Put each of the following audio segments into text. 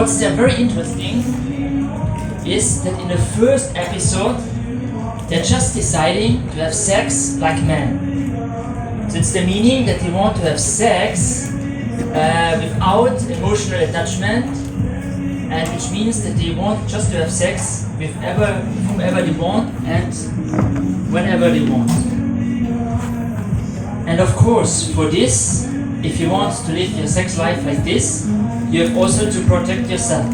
what's very interesting is that in the first episode, they're just deciding to have sex like men. So it's the meaning that they want to have sex without emotional attachment, and which means that they want just to have sex with whomever they want and whenever they want. And of course, for this, if you want to live your sex life like this, you have also to protect yourself.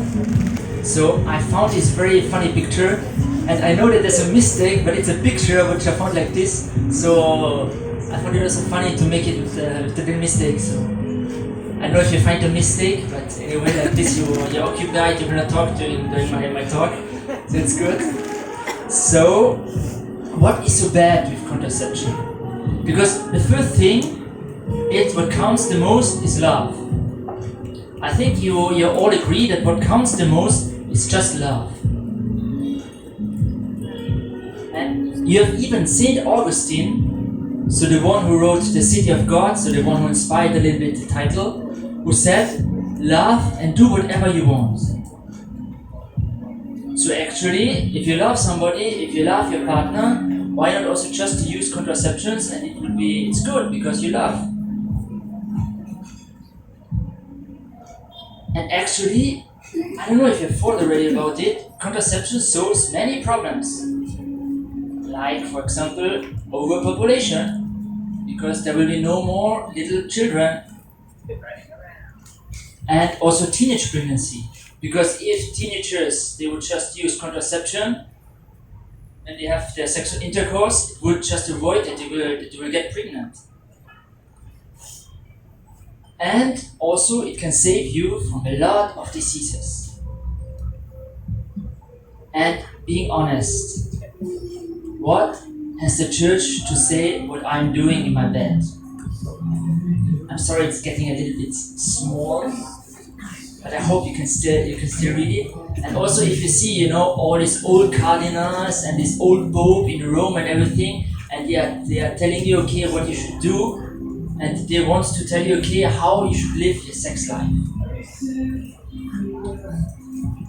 So I found this very funny picture, and I know that there's a mistake, but it's a picture which I found like this. So I found it also funny to make it with the big mistake. So I don't know if you find a mistake, but anyway, like this you're occupied, you cannot talk during my talk. So it's good. So what is so bad with contraception? Because the first thing, what counts the most is love. I think you all agree that what counts the most is just love. And you have even Saint Augustine, so the one who wrote The City of God, so the one who inspired a little bit the title, who said, love and do whatever you want. So actually, if you love somebody, if you love your partner, why not also just to use contraceptions, and it's good because you love. And actually, I don't know if you've thought already about it, contraception solves many problems. Like, for example, overpopulation, because there will be no more little children. And also teenage pregnancy, because if teenagers, they would just use contraception and they have their sexual intercourse, it would just avoid that they will get pregnant. And also it can save you from a lot of diseases. And being honest, what has the church to say what I'm doing in my bed? I'm sorry, it's getting a little bit small, but I hope you can still read it. And also, if you see, all these old cardinals and this old pope in Rome and everything, and they are telling you, okay, what you should do, and they want to tell you, okay, how you should live your sex life.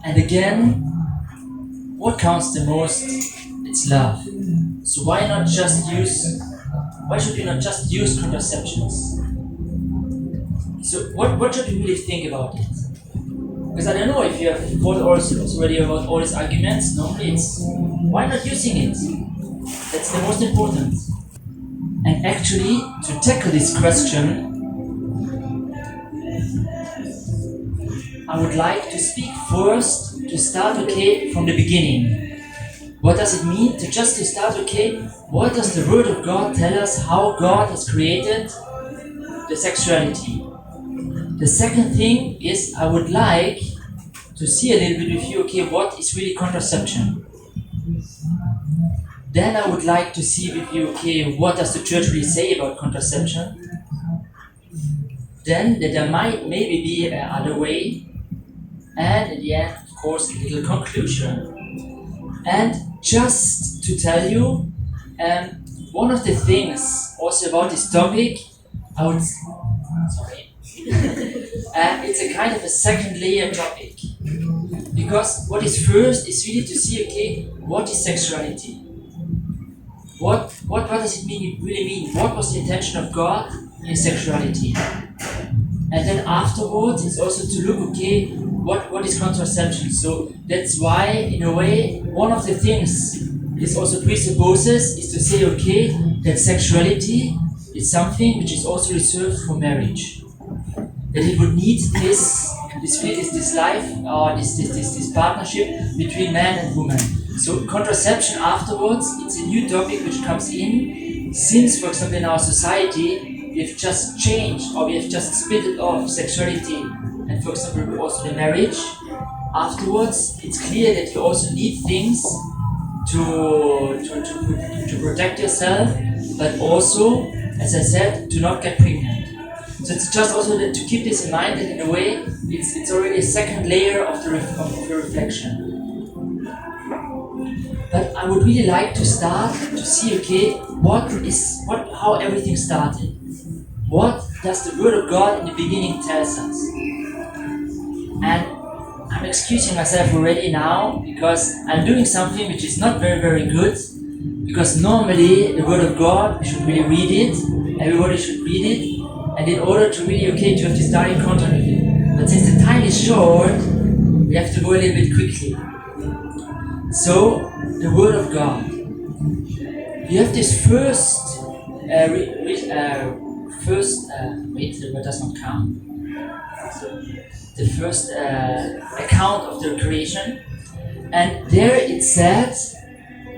And again, what counts the most? It's love. So why should we not just use contraceptions? So what should we really think about it? Because I don't know if you have thought already about all these arguments. Normally it's, why not using it? That's the most important. And actually, to tackle this question, I would like to speak first, to start, from the beginning. What does it mean to start, what does the Word of God tell us how God has created the sexuality? The second thing is, I would like to see a little bit with you, what is really contraception? Then I would like to see with you, what does the church really say about contraception? Then that there might maybe be another way. And in the end, of course, a little conclusion. And just to tell you, one of the things also about this topic, it's a kind of a second layer topic. Because what is first is really to see, what is sexuality? What does it really mean? What was the intention of God in sexuality? And then afterwards, it's also to look, what is contraception? So that's why, in a way, one of the things this also presupposes is to say, that sexuality is something which is also reserved for marriage. That it would need this life, or this partnership between man and woman. So contraception afterwards, it's a new topic which comes in, since, for example, in our society, we have just changed, or we have just split off sexuality, and for example, also the marriage. Afterwards, it's clear that you also need things to protect yourself, but also, as I said, to not get pregnant. So it's just also to keep this in mind, that in a way, it's already a second layer of the reflection. But I would really like to start to see, how everything started. What does the Word of God in the beginning tell us? And I'm I'm excusing myself already now because I'm doing something which is not very, very good. Because normally the Word of God, we should really read it, everybody should read it, and in order to really, to have this direct contact with it. But since the time is short, we have to go a little bit quickly. So, the Word of God. You have this first, the word does not count. The first account of the creation, and there it says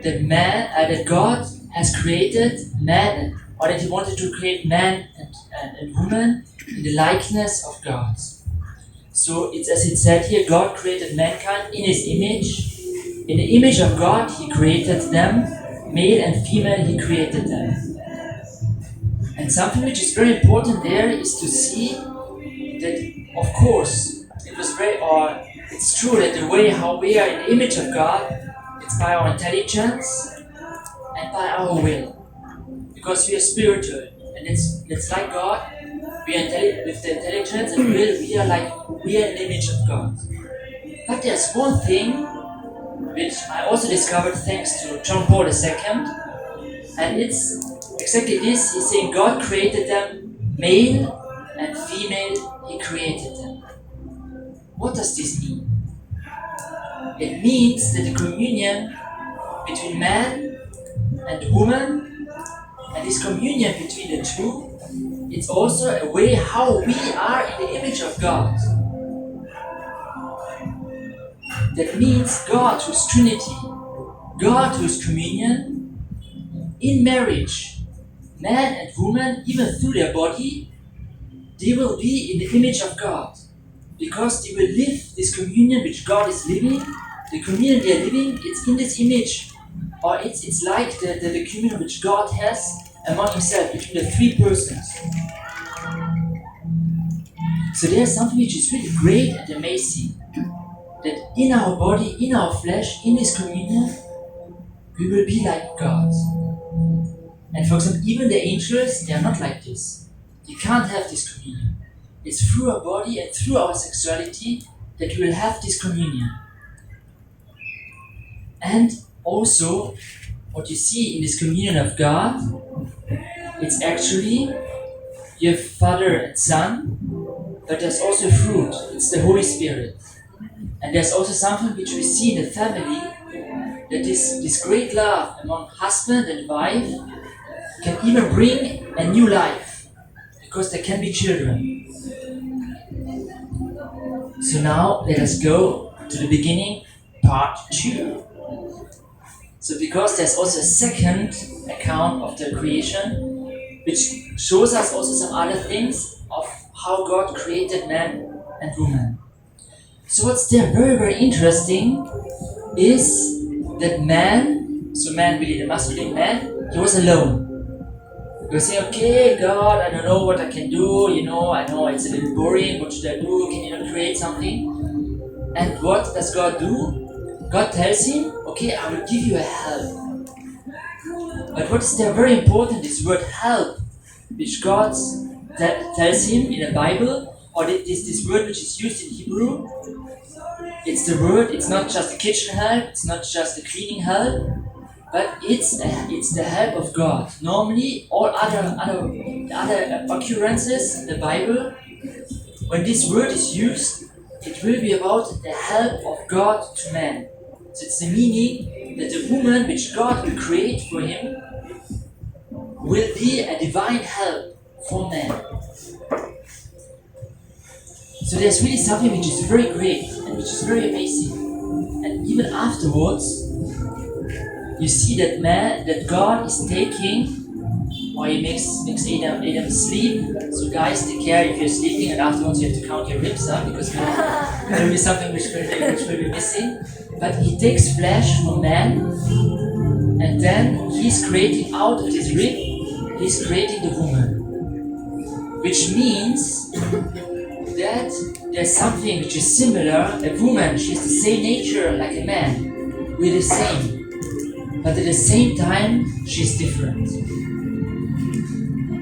that that God has created man, or that He wanted to create man and woman in the likeness of God. So it's as it said here, God created mankind in His image. In the image of God, He created them, male and female. He created them. And something which is very important there is to see that, of course, it's true that the way how we are in the image of God, it's by our intelligence and by our will. Because we are spiritual, and it's like God. We are with the intelligence and will, we are in the image of God. But there's one thing which I also discovered thanks to John Paul II, and it's exactly this. He's saying God created them, male and female, He created them. What does this mean? It means that the communion between man and woman, and this communion between the two, it's also a way how we are in the image of God. That means God who is Trinity, God who is communion, in marriage, man and woman, even through their body, they will be in the image of God. Because they will live this communion which God is living. The communion they are living, it's in this image. Or it's like the communion which God has among Himself, between the three persons. So there's something which is really great and amazing. That in our body, in our flesh, in this communion, we will be like God. And for example, even the angels, they are not like this. They can't have this communion. It's through our body and through our sexuality that we will have this communion. And also, what you see in this communion of God, it's actually you have Father and Son, but there's also fruit. It's the Holy Spirit. And there's also something which we see in the family, that this great love among husband and wife can even bring a new life, because there can be children. So now let us go to the beginning, part 2. So because there's also a second account of the creation, which shows us also some other things of how God created man and woman. So what's there very, very interesting is that man, so man really the masculine man, he was alone. He was saying, okay, God, I don't know what I can do, I know it's a little boring, what should I do, can you not create something? And what does God do? God tells him, okay, I will give you a help. But what is there very important, this word help, which God tells him in the Bible, or this word which is used in Hebrew, it's the word, it's not just the kitchen help, it's not just the cleaning help, but it's the help of God. Normally, all other occurrences in the Bible, when this word is used, it will be about the help of God to man. So it's the meaning that the woman which God will create for him will be a divine help for man. So there's really something which is very great and which is very amazing. And even afterwards, you see that God is taking, or He makes Adam sleep. So guys, take care if you're sleeping, and afterwards you have to count your ribs up, because there will be something which will be missing. But He takes flesh from man, and then He's creating out of this rib, He's creating the woman. Which means that there's something which is similar. A woman, she has the same nature like a man. We're the same. But at the same time, she's different.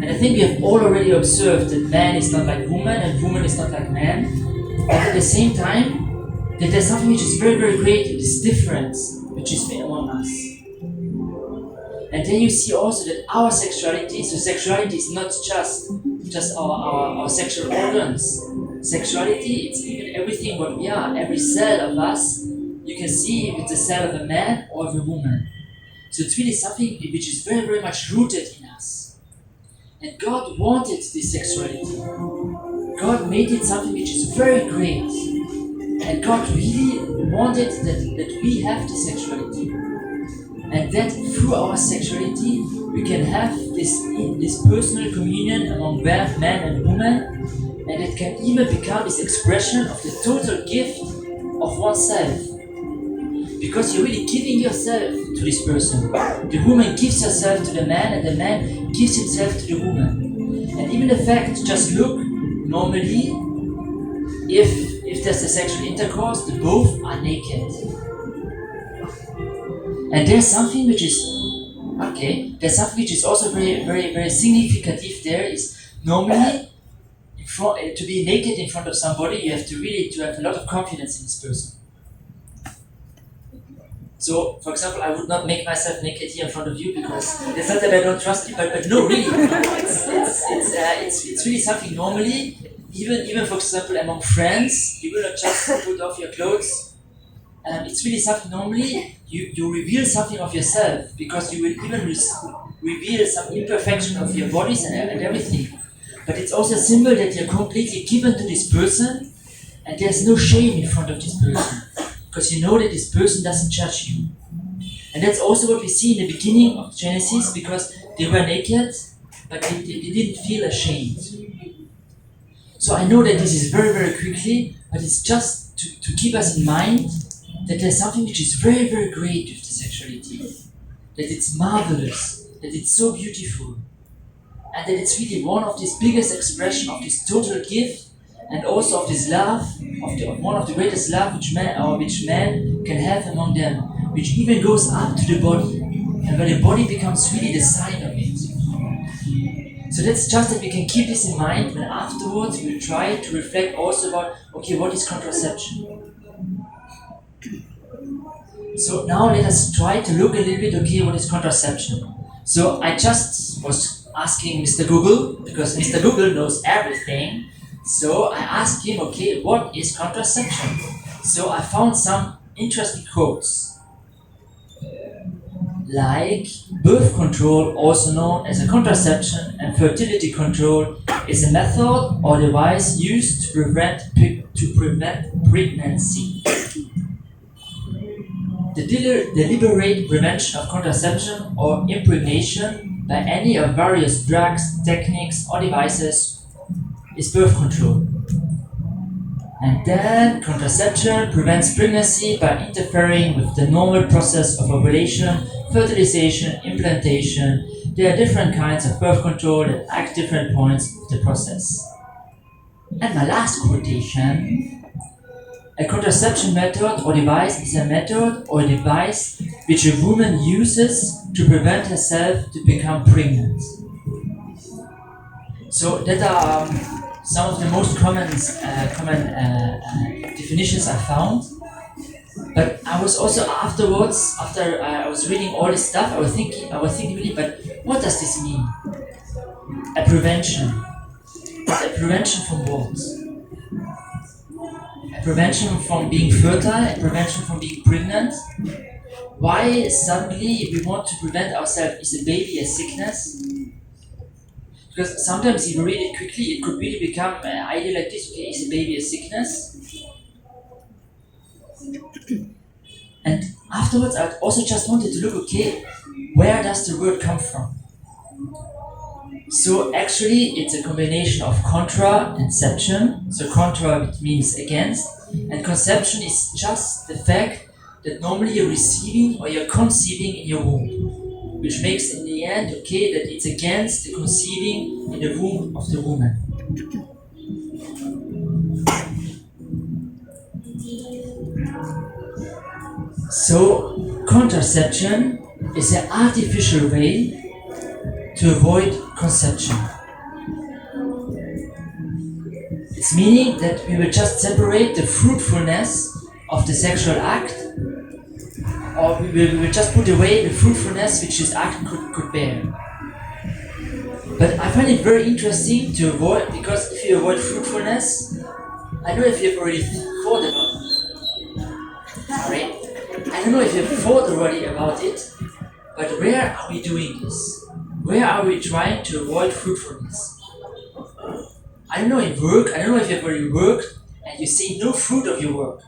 And I think we have all already observed that man is not like woman and woman is not like man. But at the same time, that there's something which is very, very great, this difference which is among us. And then you see also that our sexuality, so sexuality is not just our sexual organs. Sexuality, it's even everything what we are, every cell of us. You can see if it's a cell of a man or of a woman. So it's really something which is very, very much rooted in us. And God wanted this sexuality. God made it something which is very great. And God really wanted that we have this sexuality. And that through our sexuality, we can have this personal communion among man and woman, and it can even become this expression of the total gift of oneself. Because you're really giving yourself to this person. The woman gives herself to the man, and the man gives himself to the woman. And even the fact, just look, normally, if there's a sexual intercourse, the both are naked. And there's something which is also very, very, very significant. There is normally to be naked in front of somebody, you have to have a lot of confidence in this person. So, for example, I would not make myself naked here in front of you because it's not that I don't trust you, but no, really, it's really something normally. Even for example, among friends, you will not just put off your clothes. It's really something normally. You reveal something of yourself because you will even reveal some imperfection of your bodies and everything. But it's also a symbol that you're completely given to this person, and there's no shame in front of this person. Because you know that this person doesn't judge you. And that's also what we see in the beginning of Genesis, because they were naked, but they didn't feel ashamed. So I know that this is very, very quickly, but it's just to keep us in mind that there's something which is very, very great with the sexuality. That it's marvelous, that it's so beautiful, and that it's really one of these biggest expression of this total gift, and also of this love, one of the greatest love which man can have among them, which even goes up to the body, and where the body becomes really the sign of it. So that's just that we can keep this in mind when afterwards we'll try to reflect also about, okay, what is contraception? So now let us try to look a little bit, okay, what is contraception? So I just was asking Mr. Google, because Mr. Google knows everything. So I asked him, okay, what is contraception? So I found some interesting quotes. Like, birth control, also known as a contraception, and fertility control is a method or device used to prevent pregnancy. The deliberate prevention of contraception or impregnation by any of various drugs, techniques, or devices is birth control. And then contraception prevents pregnancy by interfering with the normal process of ovulation, fertilization, implantation. There are different kinds of birth control that act different points of the process. And my last quotation: a contraception method or device is a method or a device which a woman uses to prevent herself to become pregnant. So that are some of the most common definitions I found. But I was also afterwards, after I was reading all this stuff, I was thinking really, but what does this mean? A prevention. A prevention from what? A prevention from being fertile, a prevention from being pregnant. Why suddenly we want to prevent ourselves? Is a baby a sickness? Because sometimes if you read it quickly, it could really become an idea like this, okay, is a baby a sickness? And afterwards I also just wanted to look, okay, where does the word come from? So actually it's a combination of contra and ception. So contra, which means against, and conception is just the fact that normally you're receiving or you're conceiving in your womb, which makes in the end, okay, that it's against the conceiving in the womb of the woman. So contraception is an artificial way to avoid conception. It's meaning that we will just separate the fruitfulness of the sexual act, or we will just put away the fruitfulness which this act could bear. But I find it very interesting to avoid, because if you avoid fruitfulness, I don't know if you've already thought about it. Sorry. I don't know if you've thought already about it, but where are we doing this? Where are we trying to avoid fruitfulness? I don't know in work, I don't know if you've already worked and you see no fruit of your work.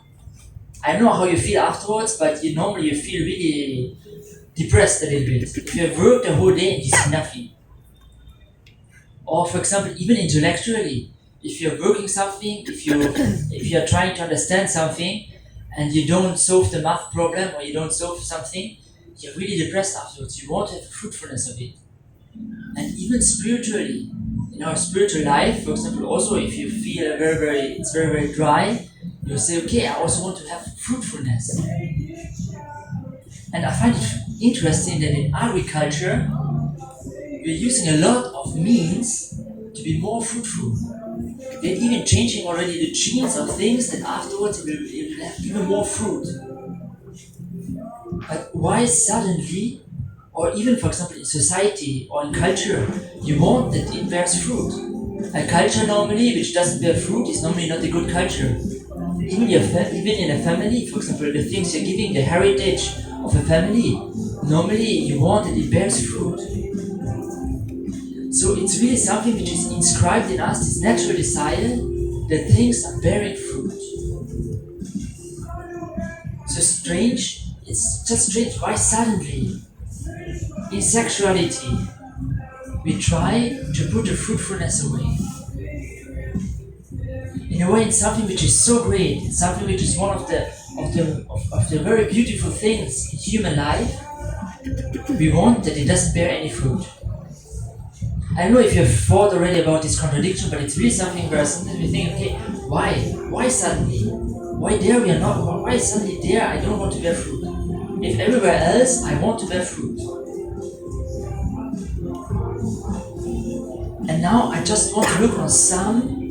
I don't know how you feel afterwards, but normally you feel really depressed a little bit. If you have worked the whole day and you see nothing. Or for example, even intellectually, if you're working something, if you're trying to understand something and you don't solve the math problem or you don't solve something, you're really depressed afterwards. You won't have the fruitfulness of it. And even spiritually, in our spiritual life, for example, also if you feel it's very dry, you say, okay, I also want to have fruitfulness. And I find it interesting that in agriculture, we're using a lot of means to be more fruitful. We're even changing already the genes of things that afterwards it will have even more fruit. But why suddenly, or even for example in society or in culture, you want that it bears fruit? A culture normally which doesn't bear fruit is normally not a good culture. Even in a family, for example, the things you're giving, the heritage of a family, normally you want that it bears fruit. So it's really something which is inscribed in us, this natural desire that things are bearing fruit. So strange, it's just strange why suddenly in sexuality we try to put the fruitfulness away. In a way, it's something which is so great, it's something which is one of the very beautiful things in human life. We want that it doesn't bear any fruit. I don't know if you've thought already about this contradiction, but it's really something where sometimes we think, okay, why? Why suddenly? Why there we are not? Why suddenly there I don't want to bear fruit? If everywhere else I want to bear fruit. And now I just want to look on some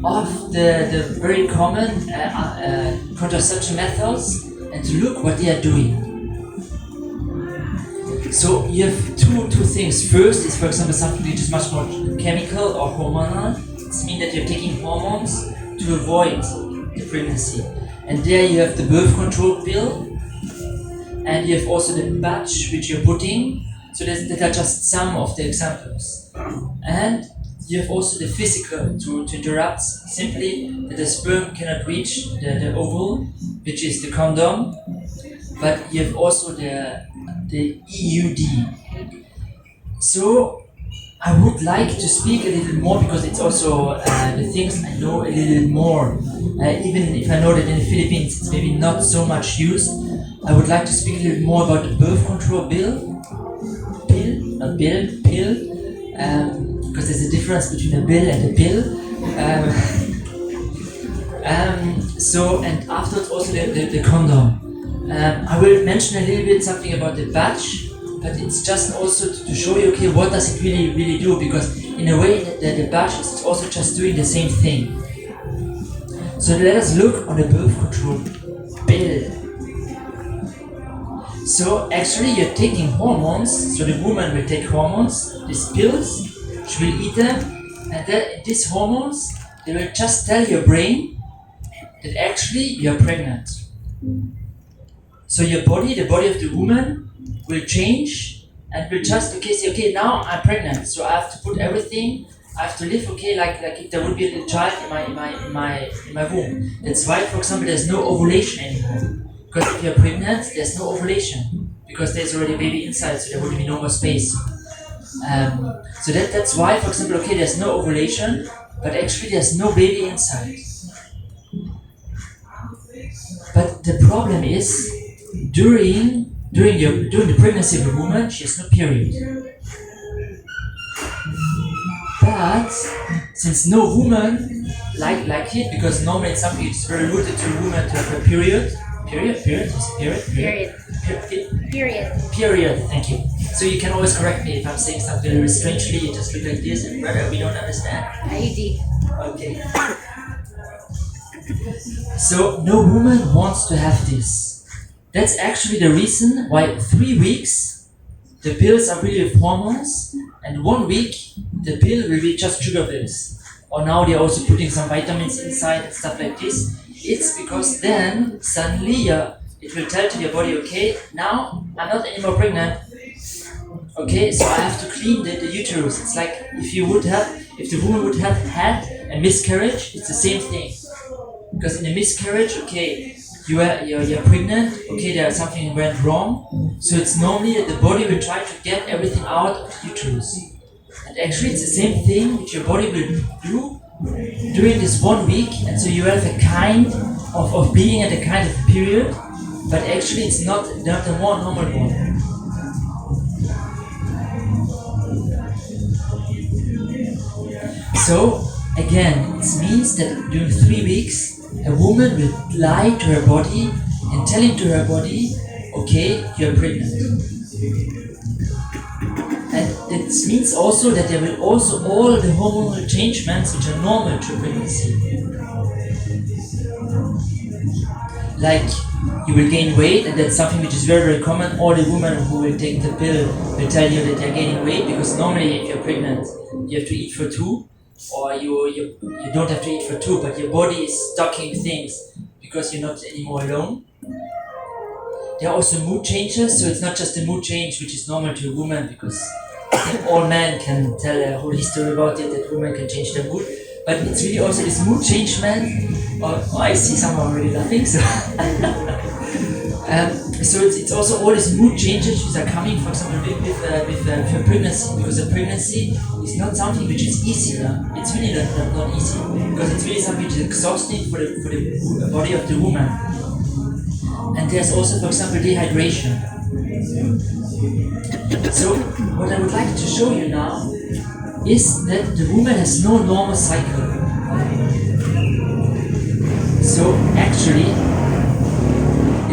of the very common contraception methods and to look what they are doing. So you have two things. First is, for example, something which is much more chemical or hormonal. It means that you're taking hormones to avoid the pregnancy. And there you have the birth control pill, and you have also the patch which you're putting. So that are just some of the examples. And you have also the physical to interrupt simply that the sperm cannot reach the ovule, which is the condom. But you have also the EUD. So I would like to speak a little more because it's also the things I know a little more. Even if I know that in the Philippines it's maybe not so much used, I would like to speak a little more about the birth control pill, because there's a difference between a bill and a pill. So, and afterwards also the condom. I will mention a little bit something about the patch, but it's just also to show you, okay, what does it really do? Because in a way, the patch is also just doing the same thing. So let us look on the birth control pill. So actually, you're taking hormones. So the woman will take hormones, these pills. She will eat them, and then these hormones, they will just tell your brain that actually you're pregnant. So your body, the body of the woman, will change and will just say, okay, now I'm pregnant, so I have to put everything, I have to live, okay, like if there would be a little child in my womb. That's why, for example, there's no ovulation anymore. Because if you're pregnant, there's no ovulation because there's already a baby inside, so there would be no more space. So that's why, for example, okay, there's no ovulation, but actually there's no baby inside. But the problem is, during the pregnancy of a woman, she has no period. But since no woman like it, because normally it's something it's very rooted to a woman to have a period. Period. Thank you. So you can always correct me if I'm saying something very strangely. You just look like this, and brother, we don't understand. IUD. Okay. So no woman wants to have this. That's actually the reason why 3 weeks the pills are really with hormones, and 1 week the pill will be just sugar pills. Or now they're also putting some vitamins inside and stuff like this. It's because then suddenly it will tell to your body, okay, now I'm not anymore pregnant. Okay, so I have to clean the uterus. It's like if the woman would have had a miscarriage, it's the same thing. Because in a miscarriage, okay, you're pregnant, okay, there's something went wrong, so it's normally that the body will try to get everything out of the uterus. And actually it's the same thing which your body will do during this 1 week, and so you have a kind of being at a kind of period, but actually it's not the more normal one. So again, it means that during 3 weeks a woman will lie to her body and telling to her body, okay, you're pregnant. And it means also that there will also all the hormonal changements which are normal to pregnancy. Like you will gain weight, and that's something which is very, very common. All the women who will take the pill will tell you that they're gaining weight, because normally if you're pregnant you have to eat for 2, or you don't have to eat for 2, but your body is stocking things because you're not anymore alone. There are also mood changes, so it's not just a mood change which is normal to a woman, because I think all men can tell a whole history about it, that women can change their mood, but it's really also this mood change, man. Oh, I see someone already laughing, so so it's also all these mood changes which are coming, for example, with pregnancy, because a pregnancy is not something which is easy. It's really not easy, because it's really something which is exhausting for the body of the woman. And there's also, for example, dehydration. So what I would like to show you now is that the woman has no normal cycle. So actually,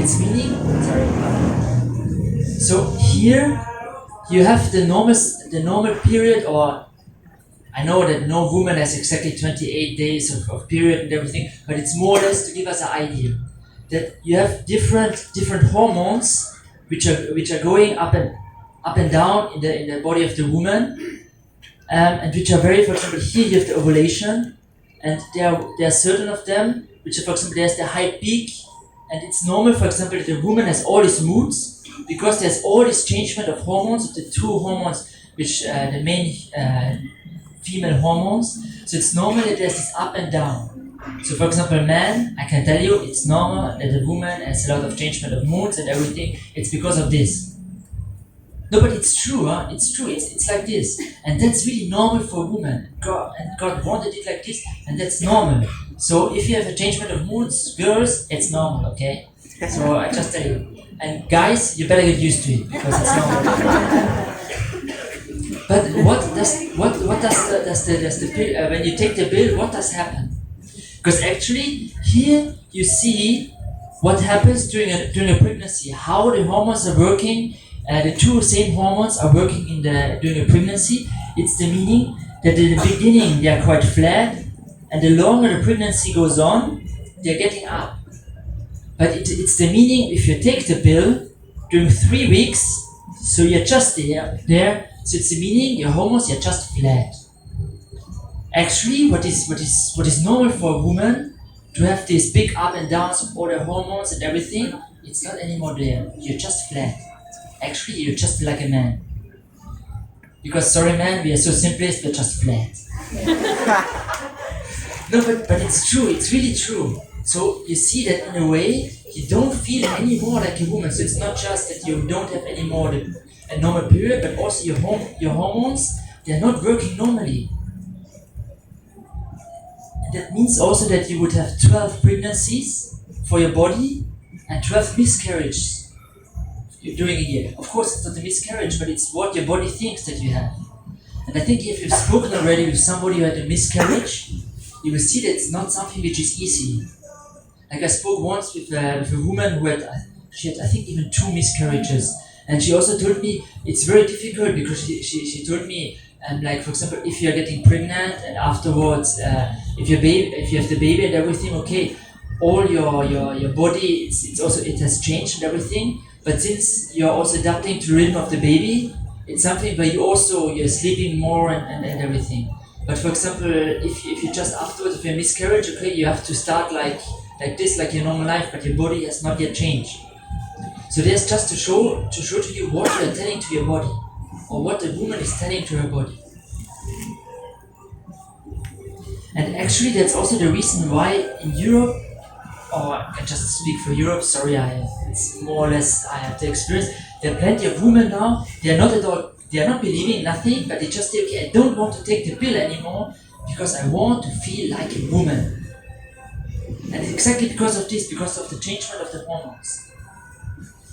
it's meaning, so here you have the normal period, or I know that no woman has exactly 28 days of period and everything, but it's more or less to give us an idea that you have different hormones which are going up and down in the body of the woman, and which are very, for example, here you have the ovulation, and there are certain of them which are, for example, there's the high peak, and it's normal, for example, that the woman has all these moods because there's all this changement of hormones, of the 2 hormones which the main female hormones. So it's normal that there's this up and down. So for example, man, I can tell you it's normal that a woman has a lot of changement of moods and everything. It's because of this. No, but it's true, huh? It's true. It's like this, and that's really normal for a woman. God wanted it like this, and that's normal. So if you have a changement of moods, girls, it's normal, okay? So I just tell you, and guys, you better get used to it because it's normal. But what does the pill, when you take the pill, what does happen? Because actually here you see what happens during a pregnancy, how the hormones are working. The 2 same hormones are working during a pregnancy. It's the meaning that in the beginning they are quite flat, and the longer the pregnancy goes on, they're getting up. But it's the meaning if you take the pill during 3 weeks, so you're just there. So it's the meaning your hormones are just flat. Actually, what is normal for a woman to have these big up and downs of all the hormones and everything, it's not anymore there. You're just flat. Actually, you're just like a man. Because sorry man, we are so simplest, we're just flat. No, but it's true, it's really true. So you see that in a way, you don't feel any more like a woman. So it's not just that you don't have any more a normal period, but also your hormones, they're not working normally. And that means also that you would have 12 pregnancies for your body and 12 miscarriages during a year. Of course, it's not a miscarriage, but it's what your body thinks that you have. And I think if you've spoken already with somebody who had a miscarriage, you will see that it's not something which is easy. Like I spoke once with a woman who had I think even 2 miscarriages, and she also told me it's very difficult because she told me, like for example, if you are getting pregnant and afterwards, if you have the baby and everything, okay, all your body, it's also, it has changed and everything. But since you're also adapting to the rhythm of the baby, it's something where you're sleeping more and everything. But for example, if you just afterwards of your miscarriage, okay, you have to start like this, like your normal life, but your body has not yet changed. So there's just to show to you what you are telling to your body, or what the woman is telling to her body. And actually, that's also the reason why in Europe, or I can just speak for Europe. Sorry, it's more or less I have the experience. There are plenty of women now. They are not at all. They are not believing nothing, but they just say, okay, I don't want to take the pill anymore because I want to feel like a woman. And it's exactly because of this, because of the changement of the hormones.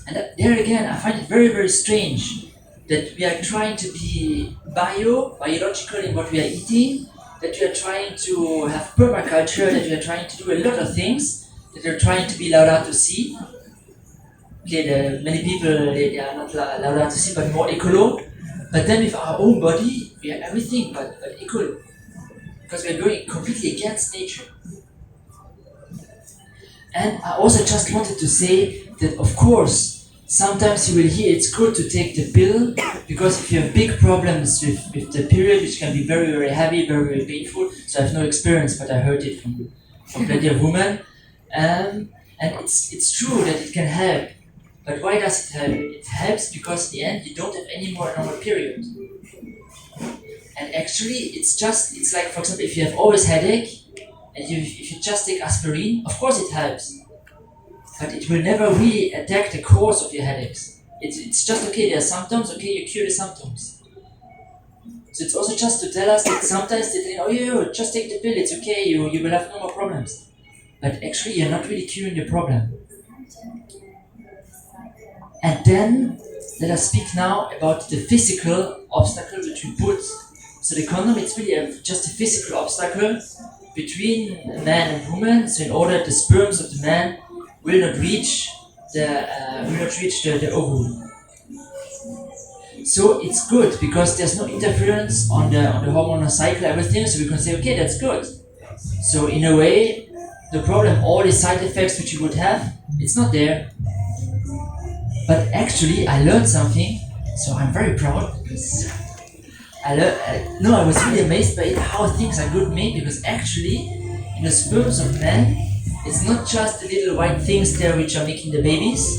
And there again, I find it very, very strange that we are trying to be biological in what we are eating, that we are trying to have permaculture, that we are trying to do a lot of things, that we are trying to be laudato si. Okay, many people, they are not laudato si, but more ecolo. But then with our own body, we are everything but ecolo. Because we are going completely against nature. And I also just wanted to say that, of course, sometimes you will hear it's good to take the pill, because if you have big problems with the period, which can be very, very heavy, very, very painful. So I have no experience, but I heard it from plenty of women. And it's true that it can help. But why does it help? It helps because in the end you don't have any more normal period. And actually, it's like, for example, if you have always headache, and if you just take aspirin, of course it helps. But it will never really attack the cause of your headaches. It's just okay, there are symptoms, okay, you cure the symptoms. So it's also just to tell us that sometimes they think, oh yeah, just take the pill, it's okay, you will have no more problems. But actually you're not really curing the problem. And then let us speak now about the physical obstacle which we put. So the condom, it's really just a physical obstacle between a man and woman. So in order the sperms of the man will not reach the ovum. So it's good because there's no interference on the hormonal cycle, everything. So we can say, okay, that's good. So in a way, the problem, all the side effects which you would have, it's not there. But actually, I learned something, so I'm very proud because I was really amazed by it, how things are good made, because actually, in the sperms of men, it's not just the little white things there which are making the babies.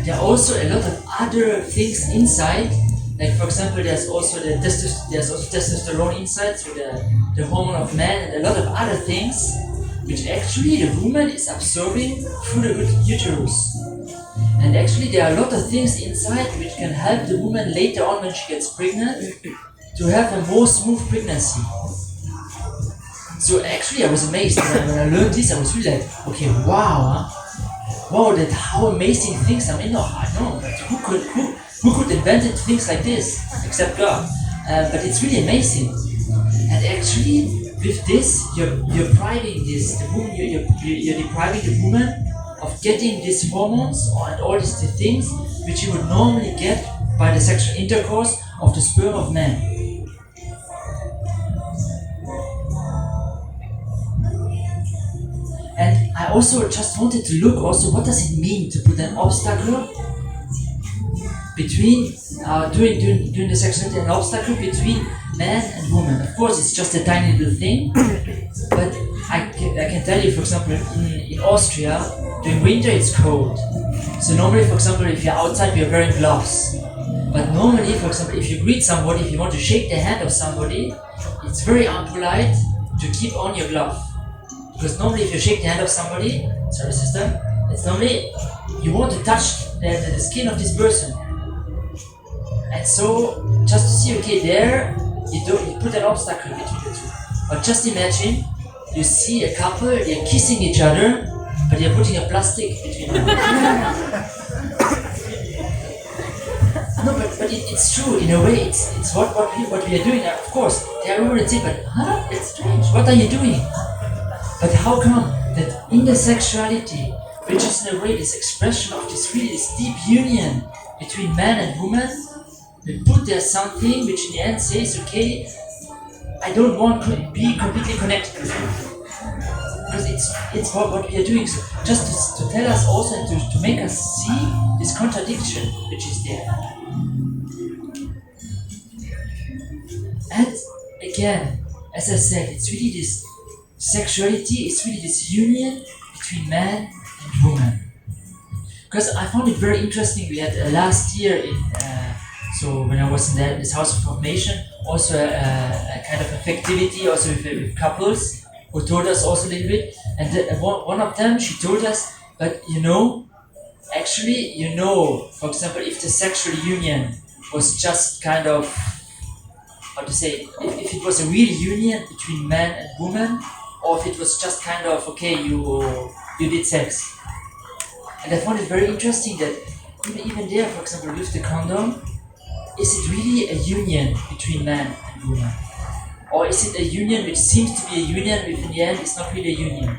There are also a lot of other things inside. Like for example, there's also testosterone inside, so the hormone of man, and a lot of other things, which actually the woman is absorbing through the uterus. And actually there are a lot of things inside which can help the woman later on when she gets pregnant to have a more smooth pregnancy. So actually I was amazed when I learned this. I was really like, okay, wow, that how amazing things. I mean, no, I know, but who could invent things like this except God? But it's really amazing. And actually with this, you're depriving the woman, you're depriving the woman of getting these hormones and all these things which you would normally get by the sexual intercourse of the sperm of man. And I also just wanted to look also what does it mean to put an obstacle between during the sexuality, an obstacle between man and woman. Of course, it's just a tiny little thing, but I can tell you, for example, in Austria, during winter it's cold. So normally, for example, if you're outside, you're wearing gloves. But normally, for example, if you greet somebody, if you want to shake the hand of somebody, it's very unpolite to keep on your glove. Because normally if you shake the hand of somebody, sorry sister, it's normally you want to touch the skin of this person. And so, just to see, okay, there, you put an obstacle between the two. But just imagine, you see a couple, they're kissing each other, but they're putting a plastic between them. No, but it's true, in a way, it's what we are doing. Of course, they are already saying, but it's strange, what are you doing? But how come that in the sexuality, which is in a way this expression of this deep union between man and woman, we put there something which in the end says, okay, I don't want to be completely connected with you. Because it's what we are doing. So just to tell us also and to make us see this contradiction which is there. And again, as I said, it's really this sexuality, it's really this union between man and woman. Because I found it very interesting. We had last year so when I was in this house of formation, also a kind of activity also with couples who told us also a little bit. And one of them, she told us, but actually, for example, if the sexual union was just kind of, how to say, if it was a real union between man and woman, or if it was just kind of, okay, you did sex. And I found it very interesting that even there, for example, with the condom, is it really a union between man and woman? Or is it a union which seems to be a union, but in the end it's not really a union?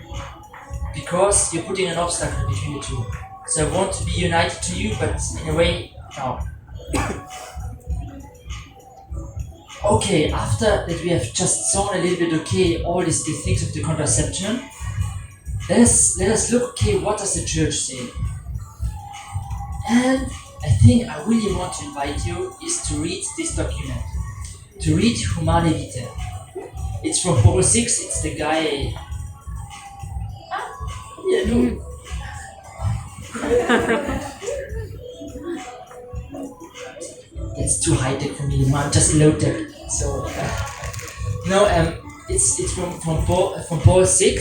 Because you're putting an obstacle between the two. So I want to be united to you, but in a way, no. Okay, after that we have just shown a little bit, okay, all these things of the contraception, let us look, okay, what does the church say? And I think I really want to invite you is to read this document, to read Humane Vitae. It's from Paul VI, it's the guy... Yeah, no. That's too high tech for me, I'm just low tech. So, it's from Paul VI,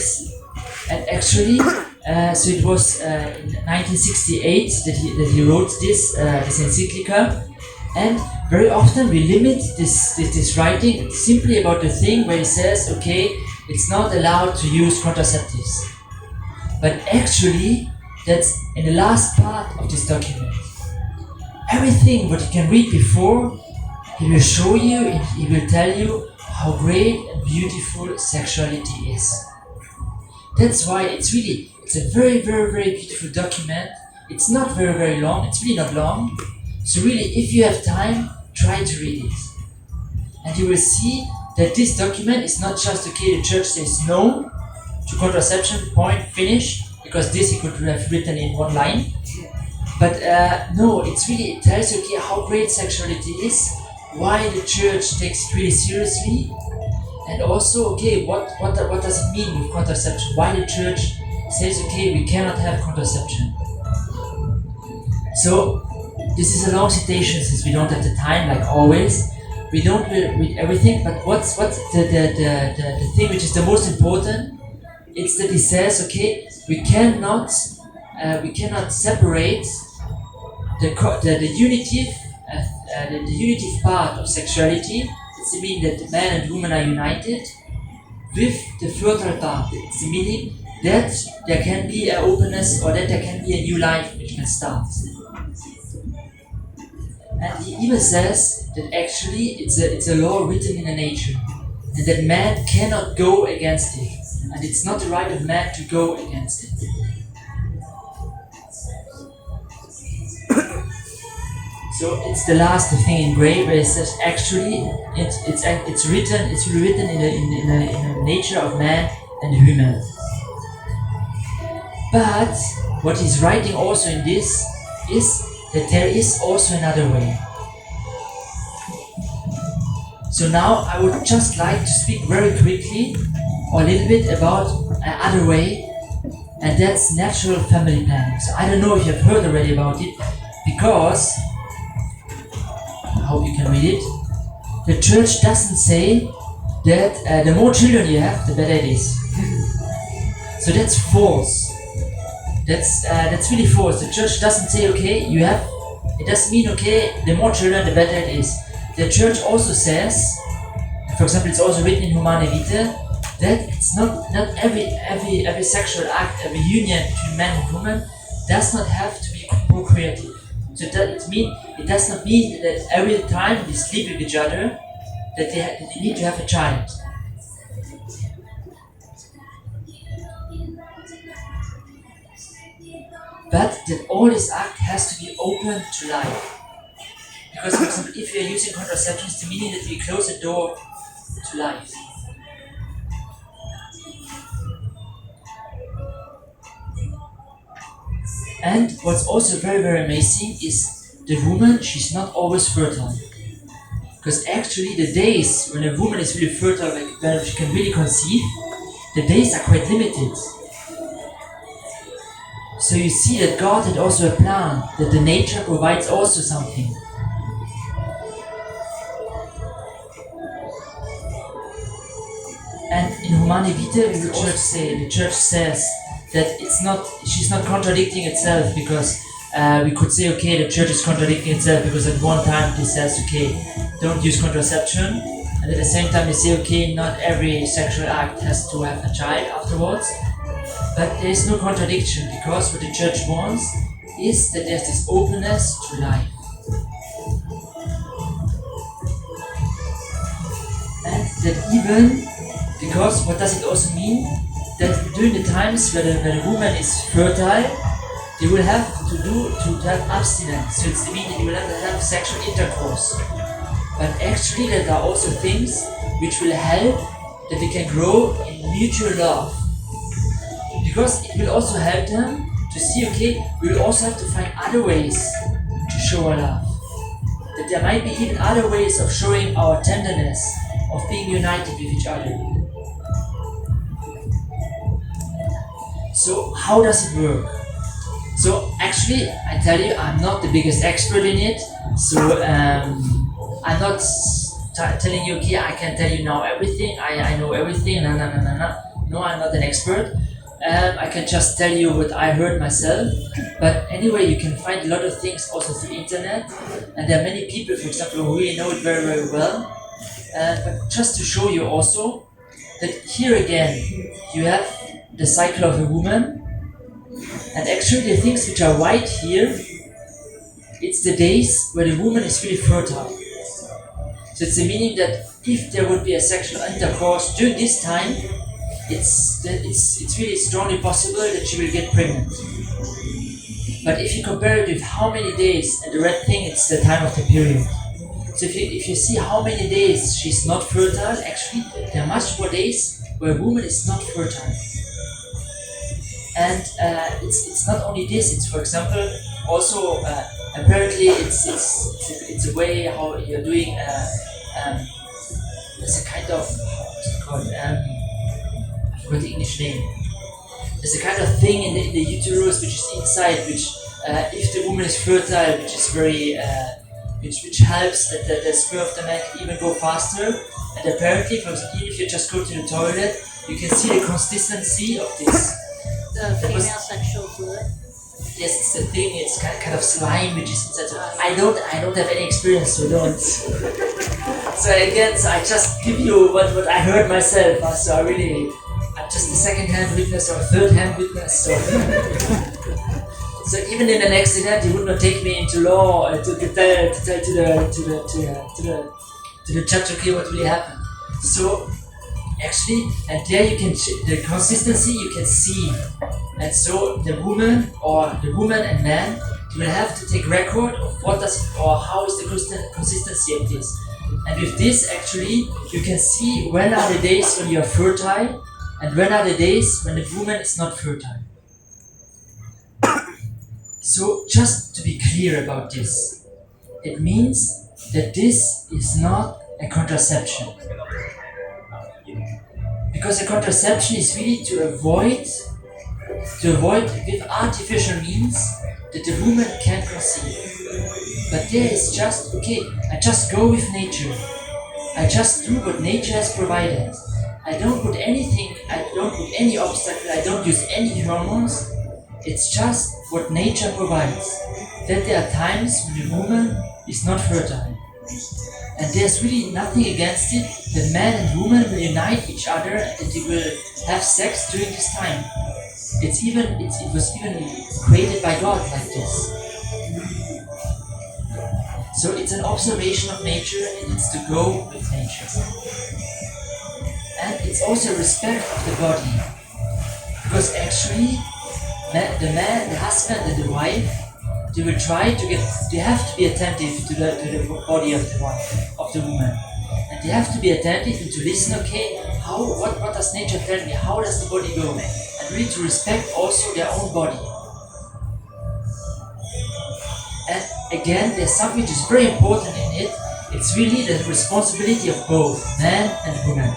and actually, so it was in 1968 that he wrote this encyclica, and very often we limit this writing simply about the thing where he says, okay, it's not allowed to use contraceptives. But actually, that's in the last part of this document. Everything what you can read before, he will show you and he will tell you how great and beautiful sexuality is. That's why it's a very, very, very beautiful document. It's not very, very long, it's really not long. So really, if you have time, try to read it. And you will see that this document is not just, okay, the church says no to contraception, point, finish, because this he could have written in one line. But no, it tells you, okay, how great sexuality is, why the church takes it really seriously, and also, okay, what does it mean with contraception? Why the church says, okay, we cannot have contraception. So, this is a long citation since we don't have the time, like always. We don't read everything, but what's the thing which is the most important? It's that he says, okay, we cannot separate the unitive part of sexuality. It's the meaning that the man and woman are united, with the fertile part. It's the meaning that there can be an openness, or that there can be a new life which can start. And he even says that actually it's a law written in the nature, and that man cannot go against it, and it's not the right of man to go against it. So it's the last thing in gray where it says actually it's written in the nature of man and human. But what he's writing also in this is that there is also another way. So now I would just like to speak very quickly or a little bit about another way, and that's natural family planning. So I don't know if you've heard already about it, because I hope you can read it. The church doesn't say that the more children you have, the better it is. So that's false. That's really false. The church doesn't say, okay, you have. It doesn't mean, okay, the more children, the better it is. The church also says, for example, it's also written in Humane Vitae, that it's not every sexual act, every union between man and woman does not have to be procreative. So it does not mean that every time they sleep with each other, that they need to have a child. But that all this act has to be open to life. Because, for example, if you are using contraception, it's the meaning that we close the door to life. And what's also very, very amazing is the woman, she's not always fertile. Because actually the days when a woman is really fertile, like when she can really conceive, the days are quite limited. So you see that God had also a plan, that the nature provides also something. And in Humane Vitae, the church says that she's not contradicting itself, because we could say, okay, the church is contradicting itself because at one time it says, okay, don't use contraception, and at the same time they say, okay, not every sexual act has to have a child afterwards. But there is no contradiction, because what the church wants is that there's this openness to life. And that even, because what does it also mean? That during the times where the woman is fertile, they will have to have abstinence. So it's meaning they will have to have sexual intercourse. But actually there are also things which will help that they can grow in mutual love. Because it will also help them to see, okay, we will also have to find other ways to show our love. That there might be even other ways of showing our tenderness, of being united with each other. So how does it work? So actually, I tell you, I'm not the biggest expert in it. So I'm not telling you, okay, I can tell you now everything, I know everything, no. No, I'm not an expert. I can just tell you what I heard myself. But anyway, you can find a lot of things also through internet. And there are many people, for example, who really know it very, very well. But just to show you also that here again, you have the cycle of a woman. And actually the things which are white here, it's the days where the woman is really fertile. So it's the meaning that if there would be a sexual intercourse during this time, it's really strongly possible that she will get pregnant. But if you compare it with how many days, and the red thing, it's the time of the period. So if you see how many days she's not fertile, actually there are much more days where a woman is not fertile. And it's not only this, it's, for example, also apparently it's a way how you're doing there's a kind of, what's it called, I forgot the English name. There's a kind of thing in the uterus which is inside, which if the woman is fertile, which is very which helps that the sperm of the man can even go faster. And apparently, for example, even if you just go to the toilet, you can see the consistency of this. The female sexual fluid? Yes, it's the thing, it's kind of slime which is inside. So I don't have any experience, so don't. So again, so I just give you what I heard myself. So I'm just a second-hand witness or a third-hand witness. So even in an accident, you would not take me into law to tell to the judge, okay, what really happened. So actually, and there you can the consistency you can see, and so the woman and man, they will have to take record of how is the consistency of this. And with this, actually, you can see when are the days when you are fertile, and when are the days when the woman is not fertile. So just to be clear about this, it means that this is not a contraception. Because a contraception is really to avoid with artificial means that the woman can conceive. But there is just, okay, I just go with nature. I just do what nature has provided. I don't put any obstacle, I don't use any hormones. It's just what nature provides. That there are times when the woman is not fertile. And there's really nothing against it that man and woman will unite each other and that they will have sex during this time. It was even created by God like this. So it's an observation of nature and it's to go with nature. And it's also respect of the body. Because actually, the man, the husband and the wife, they have to be attentive to the body of the wife, of the woman. And they have to be attentive and to listen, okay, what does nature tell me? How does the body go? And really to respect also their own body. again, there's something which is very important in it. It's really the responsibility of both man and woman.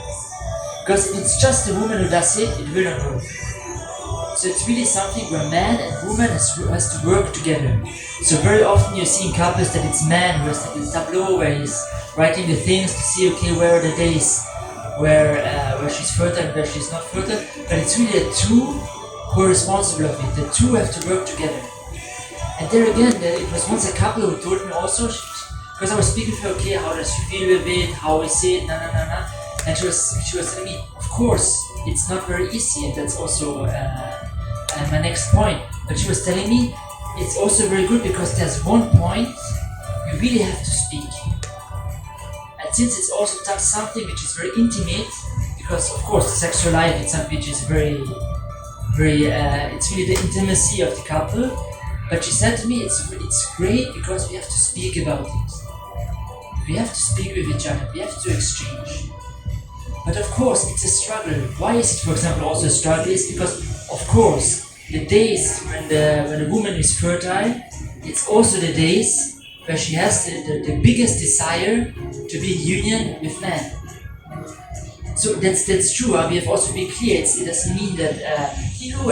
Because if it's just the woman who does it, it will not work. So it's really something where man and woman has to work together. So very often you see in couples that it's man who has the tableau where he's writing the things to see, okay, where are the days where she's fertile and where she's not fertile. But it's really the two who are responsible of it. The two have to work together. And there again, it was once a couple who told me also, because I was speaking to her, okay, how does she feel with it, how is it, and she was telling me, of course, it's not very easy, and that's also my next point. But she was telling me, it's also very good because there's one point you really have to speak. And since it's also something which is very intimate, because of course the sexual life is something which is very, it's really the intimacy of the couple. But she said to me, it's great because we have to speak about it. We have to speak with each other. We have to exchange. But of course, it's a struggle. Why is it, for example, also a struggle? Is because, of course, the days when the woman is fertile, it's also the days where she has the biggest desire to be in union with man. So that's true. We have also been clear. It doesn't mean that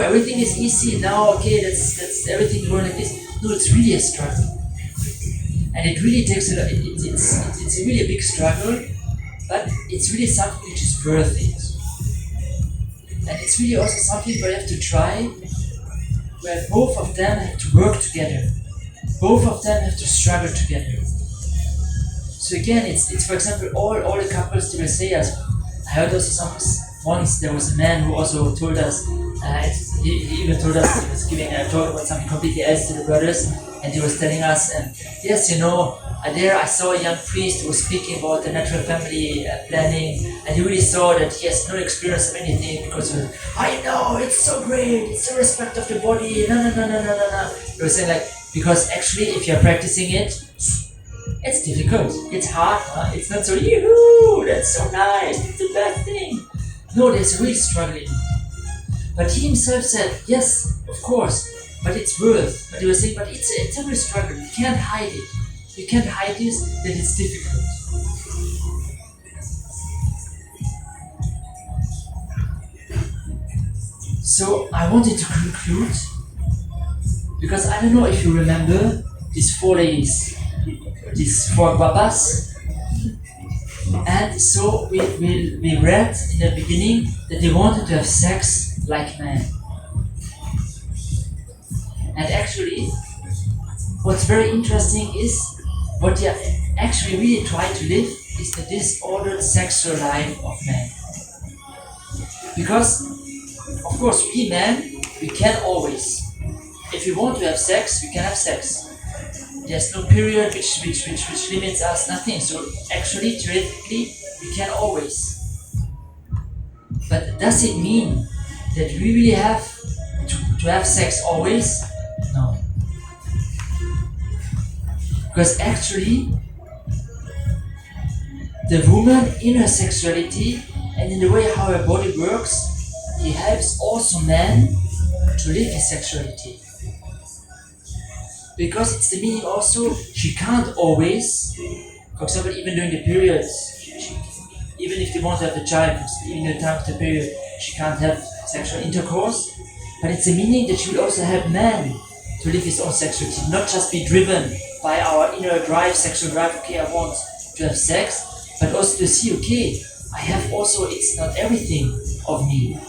everything is easy now. Okay, that's everything going like this. No, it's really a struggle, and it really takes a lot. It's really a big struggle, but it's really something which is worth it, and it's really also something where you have to try, where both of them have to work together, both of them have to struggle together. So again, it's for example all the couples they will say us. I heard also once there was a man who also told us, he even told us he was giving a talk about something completely else to the brothers, and he was telling us, yes, there I saw a young priest who was speaking about the natural family planning, and he really saw that he has no experience of anything because I know, it's so great, it's the respect of the body, no. He was saying because actually if you're practicing it, it's difficult, it's hard, it's not so, yoo-hoo, that's so nice, it's the best thing. No, there's a real struggle. But he himself said, yes, of course, but it's worth. But he was saying, but it's a real struggle, you can't hide it. You can't hide this, that it's difficult. So I wanted to conclude, because I don't know if you remember these 4 ladies, these 4 babas, and so we read in the beginning that they wanted to have sex like men. And actually, what's very interesting is what they actually really try to live is the disordered sexual life of men. Because, of course, we men, we can always. If we want to have sex, we can have sex. There's no period which limits us, nothing. So actually, theoretically, we can always. But does it mean that we really have to have sex always? No. Because actually, the woman in her sexuality and in the way how her body works, he helps also man to live his sexuality. Because it's the meaning also, she can't always, for example, even during the periods, even if they want to have a child, even in the time of the period, she can't have sexual intercourse. But it's the meaning that she will also help man to live his own sexuality, not just be driven by our inner drive, sexual drive, okay, I want to have sex, but also to see, okay, I have also, it's not everything of me.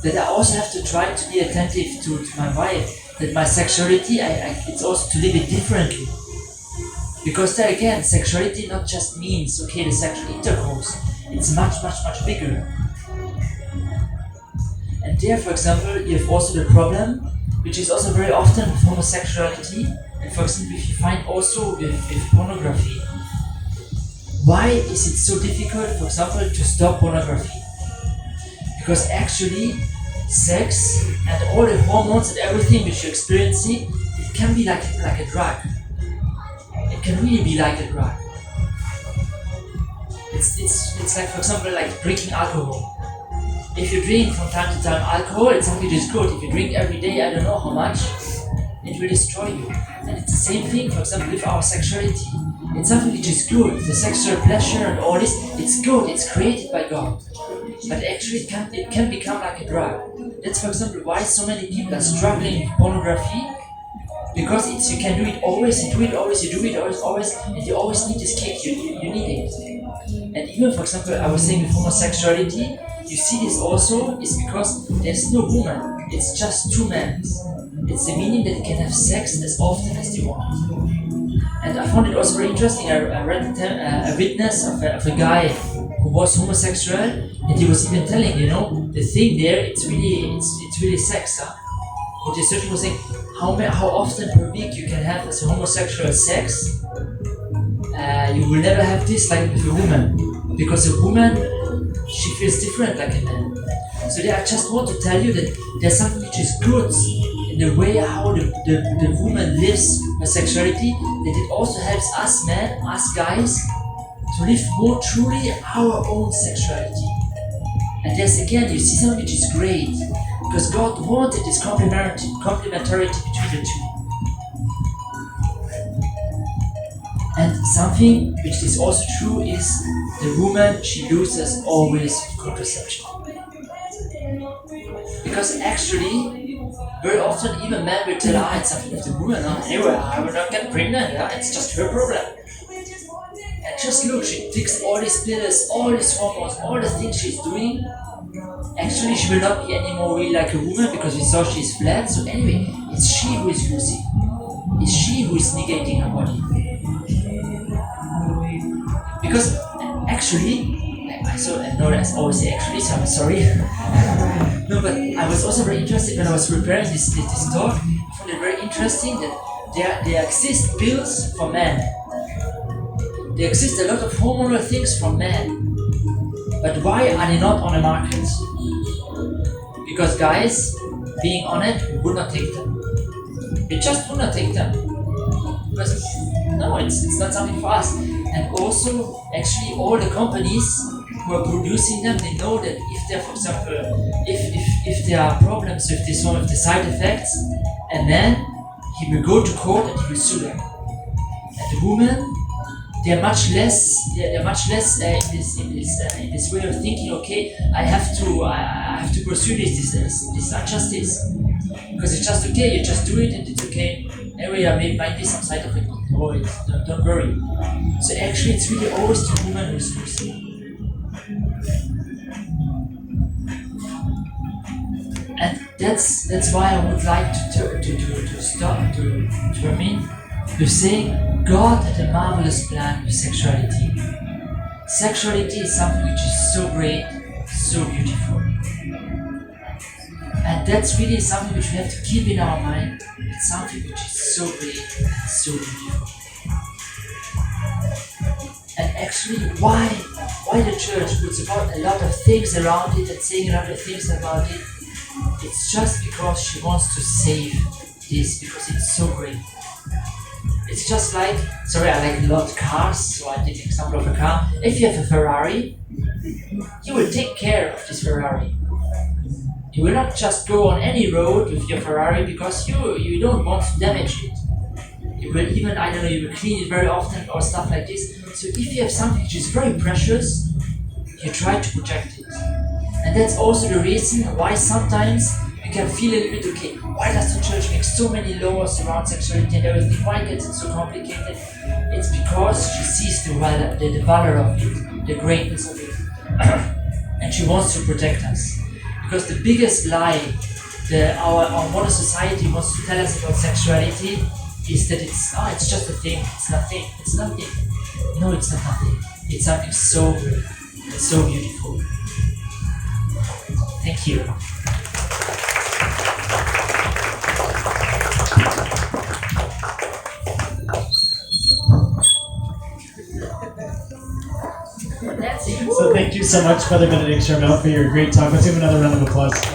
That I also have to try to be attentive to my wife, that my sexuality, it's also to live it differently. Because there again, sexuality not just means, okay, the sexual intercourse, it's much bigger. And there, for example, you have also the problem, which is also very often with homosexuality, and for example, if you find also with pornography. Why is it so difficult, for example, to stop pornography? Because actually, sex and all the hormones and everything which you're experiencing, it can be like a drug. It can really be like a drug. It's like, for example, like drinking alcohol. If you drink from time to time alcohol, it's something which is good. If you drink every day, I don't know how much, it will destroy you. And it's the same thing, for example, with our sexuality. It's something which is good. The sexual pleasure and all this, it's good. It's created by God. But actually, it can become like a drug. That's, for example, why so many people are struggling with pornography. Because you can do it always, you do it always, and you always need this kick. You need it. And even, for example, I was saying with homosexuality, you see this also is because there's no woman. It's just two men. It's the meaning that they can have sex as often as they want. And I found it also very interesting. I read a witness of a guy who was homosexual, and he was even telling, the thing there, it's really sex. Huh? But the surgeon was saying, how often per week you can have as a homosexual sex. You will never have this like with a woman, because a woman, she feels different like a man. So I just want to tell you that there's something which is good in the way how the woman lives her sexuality, that it also helps us men, us guys, to live more truly our own sexuality. And there's again, you see something which is great, because God wanted this complementarity between the two. And something which is also true is the woman, she loses always contraception. Because actually, very often even men will tell, it's something with the woman, anyway, I will not get pregnant, it's just her problem. And just look, she takes all these pills, all these hormones, all the things she's doing. Actually, she will not be anymore really like a woman because we saw she's flat. So anyway, it's she who is losing. It's she who is negating her body. Because actually, I know I always say actually, so I'm sorry. No, but I was also very interested when I was preparing this talk. I found it very interesting that there exist pills for men. There exist a lot of hormonal things for men. But why are they not on the market? Because guys, being on it, would not take them. We just would not take them. Because no, it's not something for us. And also, actually, all the companies who are producing them, they know that if there, for example, if there are problems with this one of the side effects, and then he will go to court and he will sue them. And the woman, they're much less in this way of thinking. Okay, I have to pursue this injustice because it's just okay. You just do it and it's okay. Anyway, there might be some side effect. No, don't worry. So actually, it's really always the woman who's losing. And that's why I would like to start to termine with saying God had a marvelous plan with sexuality. Sexuality is something which is so great, so beautiful. And that's really something which we have to keep in our mind. It's something which is so great, so beautiful. And actually, why the church puts about a lot of things around it and saying a lot of things about it? It's just because she wants to save this, because it's so great. It's just like, I like a lot of cars, so I take an example of a car. If you have a Ferrari, you will take care of this Ferrari. You will not just go on any road with your Ferrari because you don't want to damage it. You will even, you will clean it very often or stuff like this. So if you have something which is very precious, you try to protect it. And that's also the reason why sometimes you can feel a little bit, okay, why does the church make so many laws around sexuality and everything? Why gets it so complicated? It's because she sees the valor of it, the greatness of it. And she wants to protect us. Because the biggest lie our modern society wants to tell us about sexuality is that it's just a thing, it's nothing. No, it's not nothing. It's something so great, it's so beautiful. Thank you. So thank you so much, Brother Benedict Charbel, for your great talk. Let's give him another round of applause. You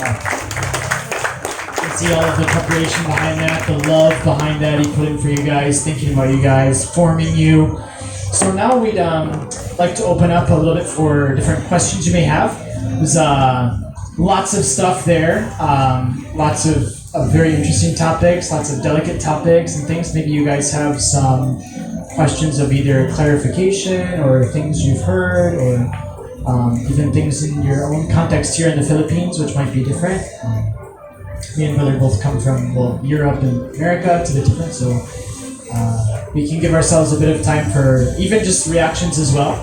can see all of the preparation behind that, the love behind that he put in for you guys, thinking about you guys, forming you. So now we'd like to open up a little bit for different questions you may have. There's lots of stuff there, lots of of very interesting topics, lots of delicate topics and things. Maybe you guys have some questions of either clarification or things you've heard, or even things in your own context here in the Philippines, which might be different. Me and Brother both come from, well, Europe and America. It's a bit different, so we can give ourselves a bit of time for even just reactions as well,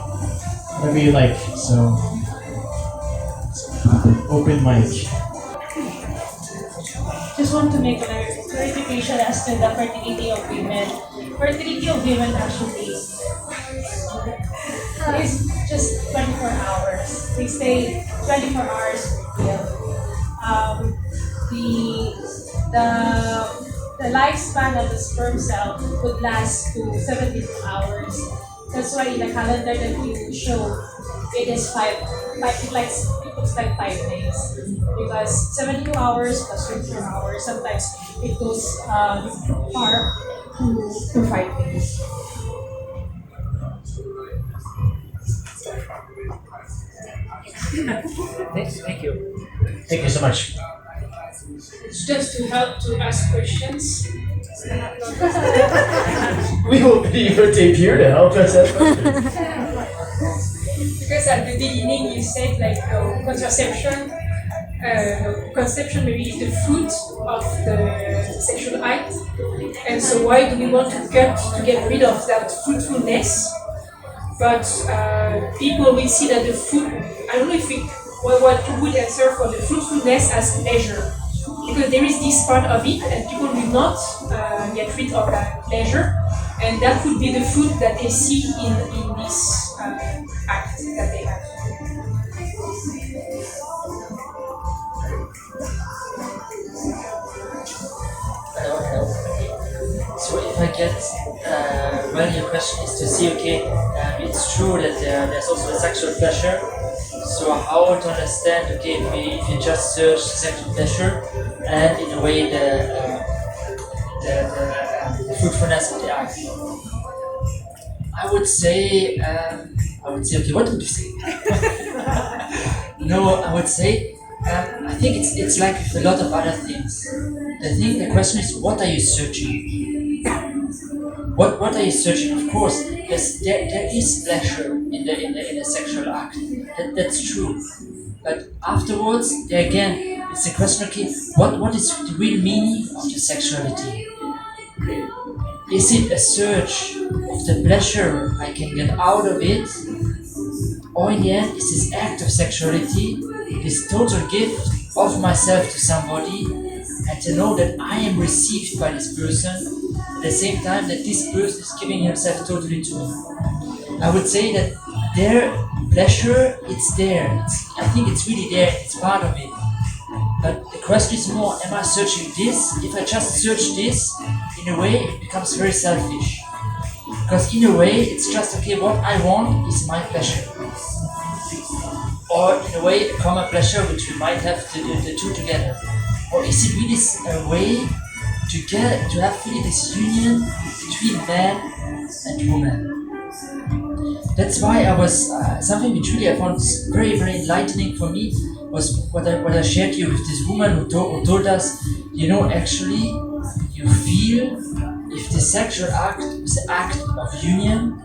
whatever you like. So, open mic. Just want to make a clarification as to the fertility of women. Fertility of women actually is just 24 hours. They stay 24 hours fertile. The lifespan of the sperm cell would last to 72 hours. That's why in the calendar that you show, it is it looks like 5 days. Because 72 hours plus 24 hours, sometimes it goes far to 5 days. Thank you. Thank you so much. It's just to help to ask questions. We will videotape here to help us out. Because at the beginning you said like contraception, conception maybe is the fruit of the sexual act, and so why do we want to get rid of that fruitfulness? But people will see that the fruit. I don't know if what you would answer for the fruitfulness as pleasure, because there is this part of it, and people will not get rid of that pleasure, and that would be the fruit that they see in this act that they have. So if I get, well, your question is to see, okay, it's true that there's also a sexual pleasure. So how to understand, okay, if you just search sexual pleasure and in a way the fruitfulness of the act. I would say, okay, what would you say? No, I would say, I think it's like a lot of other things. The question is, what are you searching? What are you searching? Of course, there is pleasure in the sexual act. That's true. But afterwards, there again, it's a question, okay, what is the real meaning of the sexuality? Is it a search of the pleasure I can get out of it? Or in the end, is this act of sexuality, this total gift of myself to somebody, and to know that I am received by this person, at the same time that this person is giving himself totally to me? I would say that their pleasure, it's there. I think it's really there, it's part of it. But the question is more, am I searching this? If I just search this, in a way it becomes very selfish. Because in a way it's just, okay, what I want is my pleasure. Or in a way a common pleasure which we might have to do the two together. Or is it really a way to have really this union between man and woman? That's why I was, something which really I found very, very enlightening for me was what I shared here with this woman who told us, actually, you feel if the sexual act was an act of union,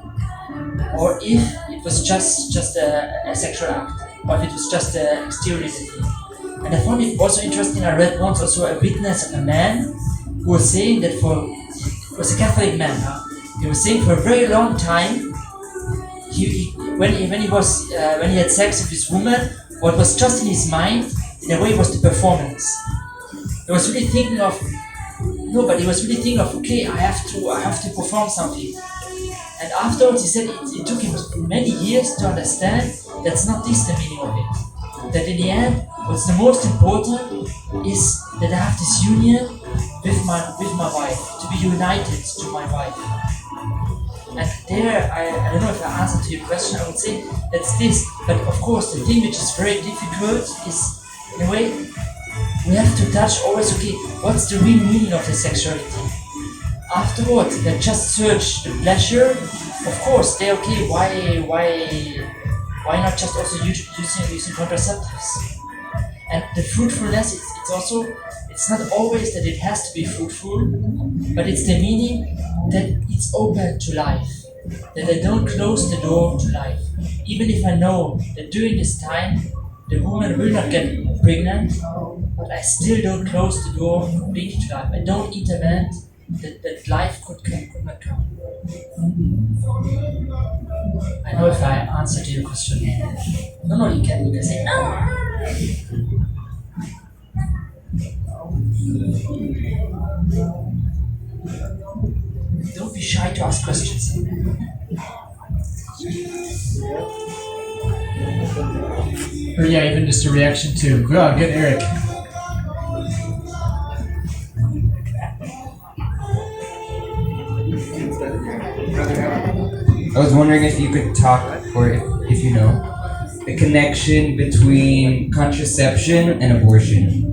or if it was just a sexual act, or if it was just an exterior thing. And I found it also interesting. I read once also a witness of a man who was saying that it was a Catholic man. He was saying for a very long time, when he had sex with this woman, what was just in his mind, in a way, was the performance. He was really thinking of, okay, I have to perform something. And afterwards, he said it took him many years to understand that's not this the meaning of it. That in the end, what's the most important is that I have this union with my wife, to be united to my wife. And there, I don't know if I answered to your question, I would say that's this. But of course, the thing which is very difficult is, in a way, we have to touch always, okay, what's the real meaning of the sexuality? Afterwards, they just search the pleasure. Of course, they're okay, why not just also using contraceptives? And the fruitfulness, it's also, it's not always that it has to be fruitful, but it's the meaning that it's open to life, that I don't close the door to life. Even if I know that during this time the woman will not get pregnant, but I still don't close the door completely to life. I don't intervene that life could not come. I know if I answered your question. No, you can say no. Don't be shy to ask questions. Or yeah, even just a reaction to, oh, good, Eric. I was wondering if you could talk, or if you know, the connection between contraception and abortion.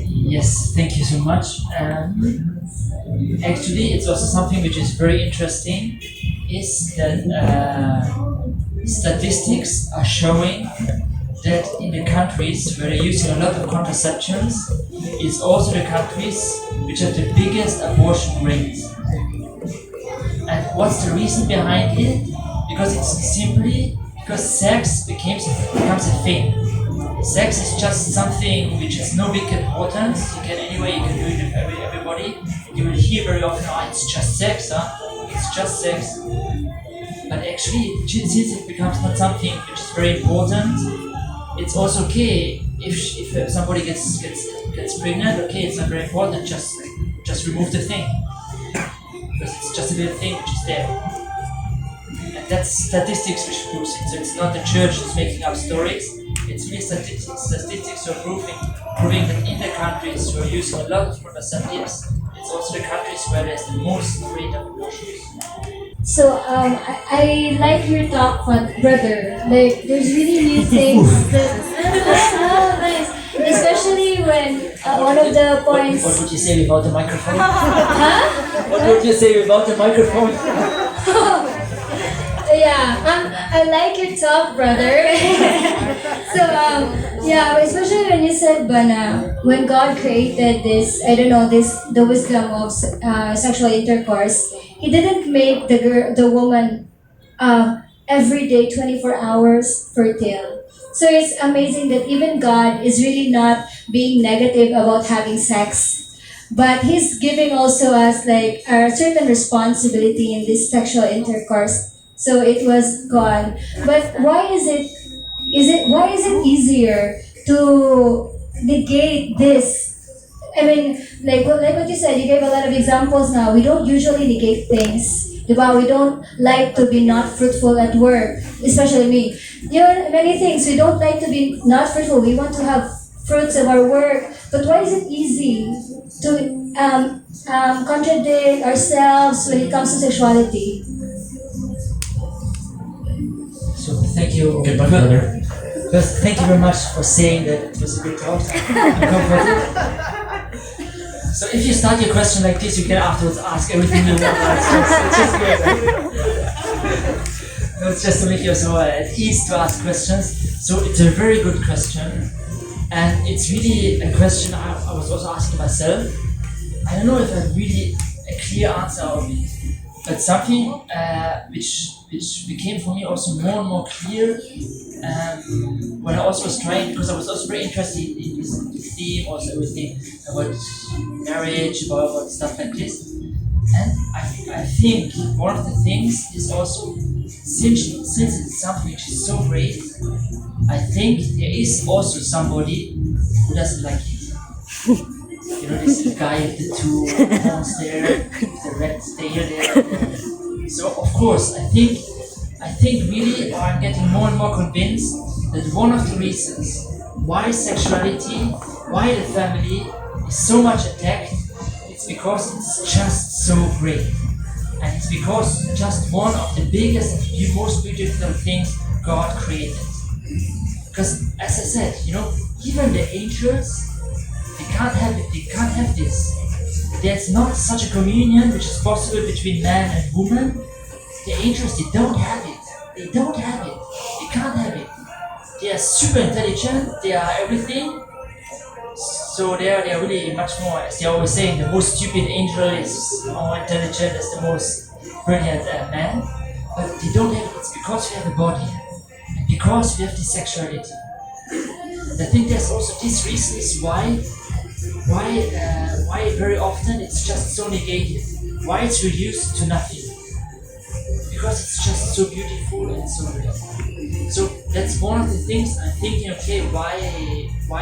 Yes, thank you so much. Actually, it's also something which is very interesting, is that statistics are showing that in the countries where they're using a lot of contraceptions, it's also the countries which have the biggest abortion rates. And what's the reason behind it? Because it's simply because sex becomes a thing. Sex is just something which has no big importance. You can do it with everybody. You will hear very often, oh, it's just sex, huh? It's just sex. But actually, since it becomes not something which is very important, it's also okay if somebody gets pregnant. Okay, it's not very important. Just remove the thing, because it's just a little thing which is there. And that's statistics which proves it. So it's not the church that's making up stories. It's really statistics are proving that in the countries who are using a lot of contraceptives, it's also the countries where there's the most rate of abortions. So I like your talk, brother. Like there's really new things that oh, nice. Especially when one of the points. What would you say without the microphone? Huh? What would you say without the microphone? Yeah, I like your talk, brother. So yeah, especially when you said, Bana, when God created this, I don't know, the wisdom of sexual intercourse, He didn't make the woman every day, 24 hours fertile. So it's amazing that even God is really not being negative about having sex, but He's giving also us like a certain responsibility in this sexual intercourse. So it was God. But why is it easier to negate this? I mean, like what you said, you gave a lot of examples now. We don't usually negate things. Diba? We don't like to be not fruitful at work, especially me. You know, many things. We don't like to be not fruitful. We want to have fruits of our work. But why is it easy to contradict ourselves when it comes to sexuality? So thank you. Good luck, brother. First, thank you very much for saying that it was a good talk. I'm comforted. So if you start your question like this, you can afterwards ask everything you want. It's just good. No, it's just to make you so at ease to ask questions. So it's a very good question, and it's really a question I was also asking myself. I don't know if I have really a clear answer of it, but something which became for me also more and more clear when I also was trying, because I was also very interested in this theme, also everything about marriage, about stuff like this. And I think one of the things is also, since it's something which is so great, I think there is also somebody who doesn't like it. You know, this guy with the two horns there, with the red tail there. So of course, I think really I'm getting more and more convinced that one of the reasons why sexuality, why the family is so much attacked, it's because it's just so great. And it's because just one of the biggest and most beautiful things God created. Because as I said, you know, even the angels, they can't have this. There's not such a communion which is possible between man and woman. The angels, they don't have it. They don't have it. They can't have it. They are super intelligent, they are everything. So they are really much more, as they always saying, the most stupid angel is more intelligent as the most brilliant man. But they don't have it's because we have a body. And because we have this sexuality. And I think there's also these reasons why very often it's just so negated. Why it's reduced to nothing. Because it's just so beautiful and so real. So that's one of the things I'm thinking, okay, why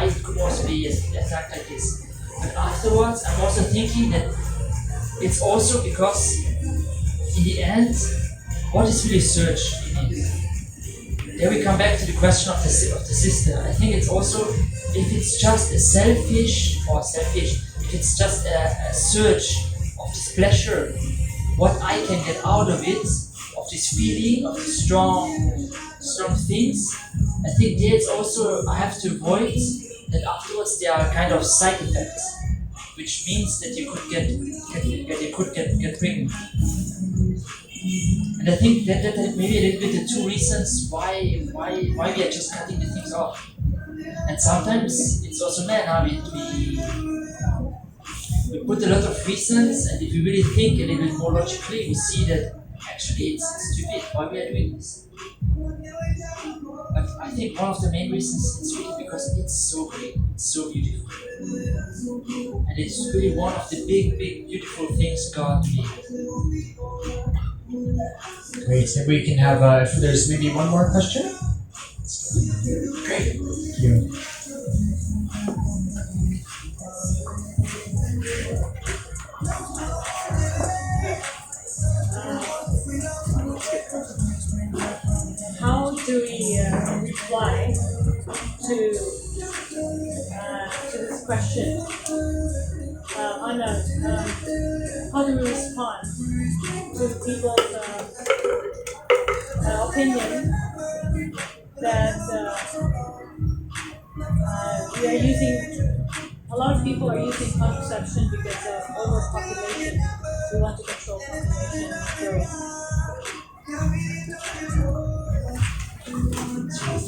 it could also be attacked like this. But afterwards, I'm also thinking that it's also because, in the end, what is really searched in it? There we come back to the question of the sister. I think it's also, if it's just a if it's just a search of this pleasure, what I can get out of it, of this feeling, of these strong things, I think there's also, I have to avoid that afterwards there are kind of side effects, which means that you could get pregnant. And I think that maybe a little bit the two reasons why we are just cutting the things off. And sometimes it's also we put a lot of reasons, and if we really think a little bit more logically, we see that actually it's stupid why we are doing this. But I think one of the main reasons is really because it's so great, it's so beautiful. And it's really one of the big, beautiful things God made. Great. And we can have, if there's maybe one more question. Great. Thank you. How do we reply to this question? How do we respond to people's opinion that we are using? A lot of people are using contraception because of overpopulation. We want to control population growth.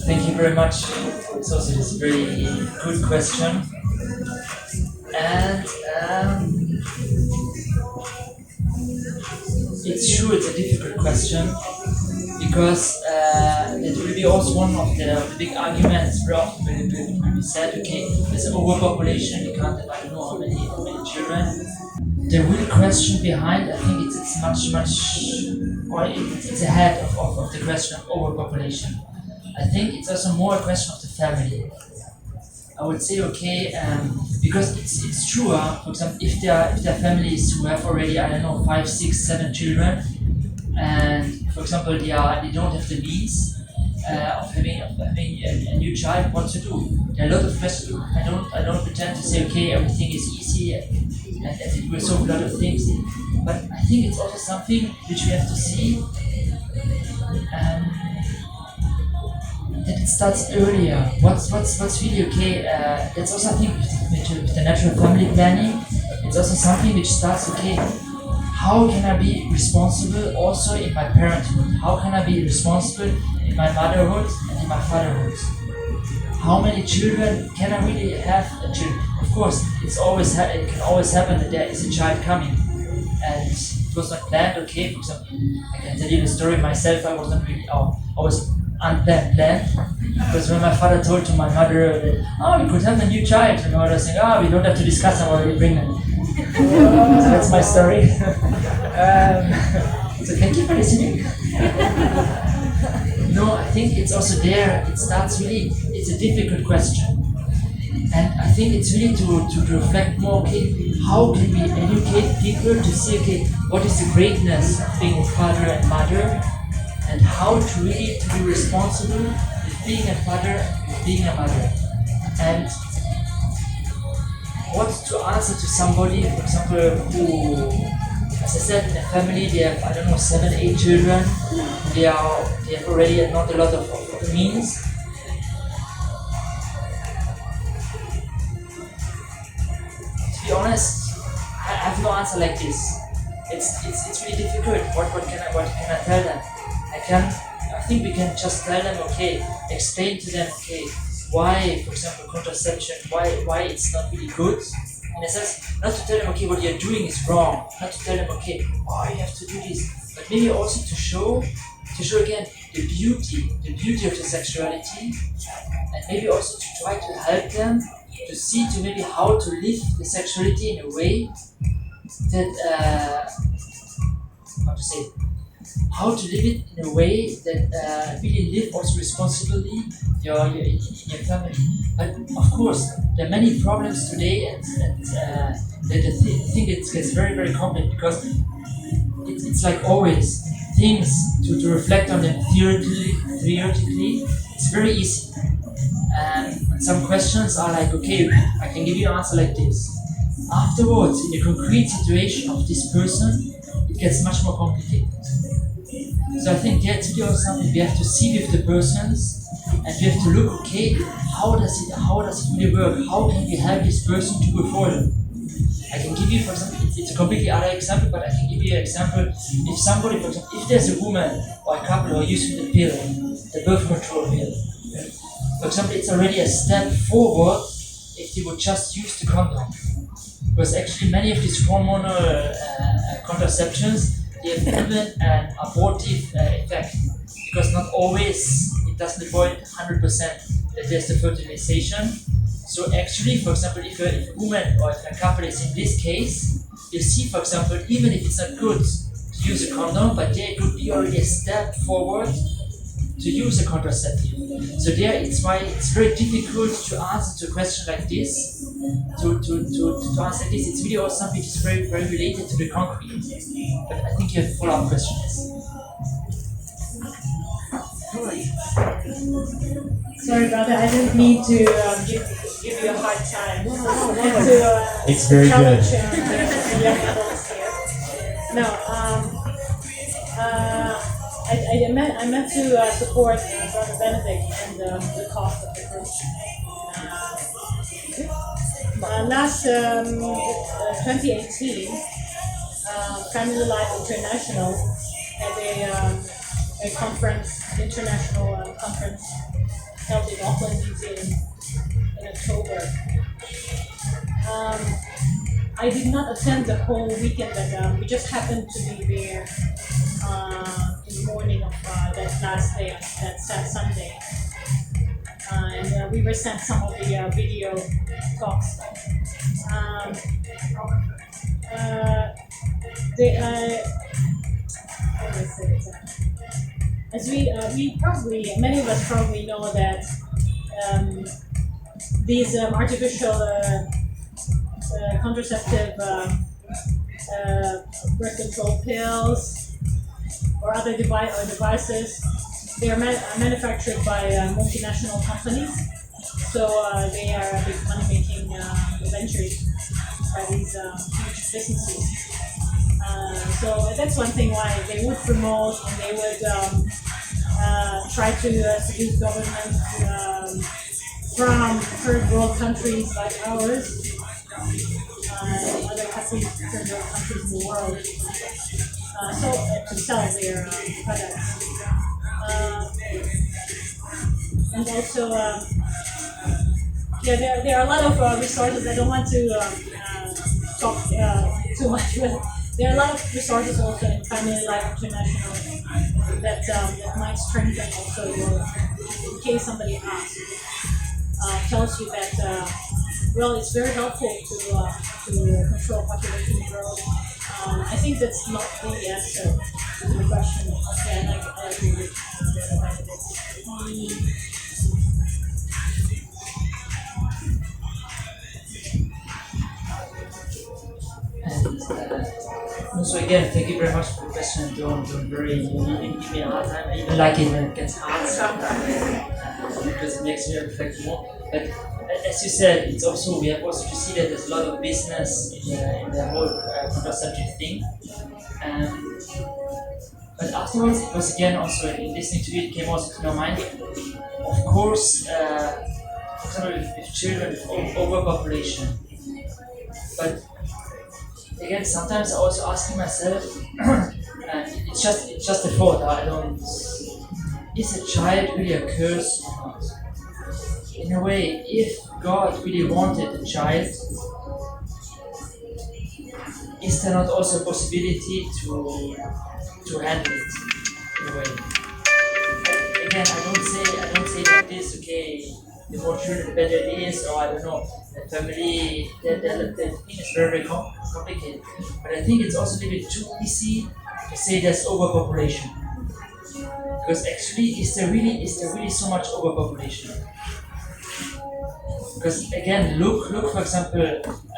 Thank you very much. It's also this very good question. And it's true, it's a difficult question because it will be also one of the big arguments very often when we said, okay, there's an overpopulation, we can't have, I don't know how many children. The real question behind, I think it's ahead of the question of overpopulation. I think it's also more a question of the family. I would say, okay, because it's true, for example, if there are families who have already, I don't know, 5, 6, 7 children, and for example, they don't have the means of having a new child, what to do? There are a lot of questions. I don't pretend to say, okay, everything is easy and it will solve a lot of things. But I think it's also something which we have to see that it starts earlier. What's really okay? That's also something with the natural family planning. It's also something which starts, okay, how can I be responsible also in my parenthood? How can I be responsible in my motherhood and in my fatherhood? How many children can I really have? Of course, it can always happen that there is a child coming, and it was not planned. Okay, for example, I can tell you the story myself. I was not really, I was unplanned, because when my father told to my mother that, we could have a new child, and my mother was saying, we don't have to discuss, I'm already pregnant. So that's my story. So thank you for listening. No, I think it's also there. It starts really. It's a difficult question, and I think it's really to reflect more. Okay, how can we educate people to see, okay, what is the greatness of being a father and mother, and how to really to be responsible with being a father, with being a mother, and what to answer to somebody, for example, who, as I said, in a family they have, I don't know, 7, 8 children. They have already not a lot of means. To be honest, I have no answer like this. It's really difficult. What can I tell them? I think we can just tell them, okay, explain to them, okay, why, for example, contraception, why it's not really good. In a sense, not to tell them, okay, what you're doing is wrong. Not to tell them, okay, why you have to do this, but maybe also to show again the beauty of the sexuality, and maybe also to try to help them to see to maybe how to live the sexuality in a way that how to say, how to live it in a way that really live also responsibly in your family. But of course, there are many problems today, and that I think it gets very, very complex because it's like always things to reflect on them theoretically. It's very easy. And some questions are like, okay, I can give you an answer like this. Afterwards, in the concrete situation of this person, it gets much more complicated. So I think that's really also something we have to see with the persons, and we have to look, okay, how does it really work? How can we help this person to go forward? I can give you, for example, it's a completely other example, but I can give you an example. If somebody, for example, if there's a woman or a couple who are using the pill, the birth control pill, for example, it's already a step forward if they would just use the condom. Because actually many of these hormonal contraceptions, they have even an abortive effect. Because not always, it doesn't avoid 100% that there's the fertilization. So actually, for example, if a woman or if a couple is in this case, you see, for example, even if it's not good to use a condom, but there it would be already a step forward to use a contraceptive. So there, it's why it's very difficult to answer to a question like this. To answer this, it's really also something which is very, very related to the concrete. But I think you have follow-up questions. Sorry, brother, I didn't mean to give you a hard time. It's very good. The young adults here. No, I meant to support Brother Benedict and the cause of the group. Last 2018, Family Life International had a conference, international conference held in Auckland, New Zealand in October. I did not attend the whole weekend, but we just happened to be there in the morning of that last day, that Sunday. And we were sent some of the video talks. As we probably, many of us probably know that these artificial contraceptive birth control pills or other devices, they are manufactured by multinational companies. So they are big money-making ventures by these huge businesses. So that's one thing why they would promote and they would try to seduce governments from third world countries like ours, other countries, third world countries in the world, so to sell their products. And also, there are a lot of resources. I don't want to talk too much, but there are a lot of resources also in Family Life International that might strengthen also your, in case somebody asks, tells you that, well, it's very helpful to control population growth. I think that's not the answer to the question. Okay, I agree with And so again, thank you very much for the question. Don't worry, you give me a hard time. I even like it when it gets hard because it makes me reflect more. But as you said, it's also, we have also to see that there's a lot of business in the whole contraceptive thing. But afterwards, it was again also in listening to it, came also to my mind. Of course, for example, with children, with overpopulation. But again, sometimes I also asking myself, and it's just a thought. is a child really a curse or not? In a way, if God really wanted a child, is there not also a possibility to handle it in a way? Again, I don't say like this. Okay, the more children, the better it is, or I don't know. The family, the thing is very complicated. But I think it's also a little bit too easy to say there's overpopulation. Because actually, is there really so much overpopulation? Because again, look for example,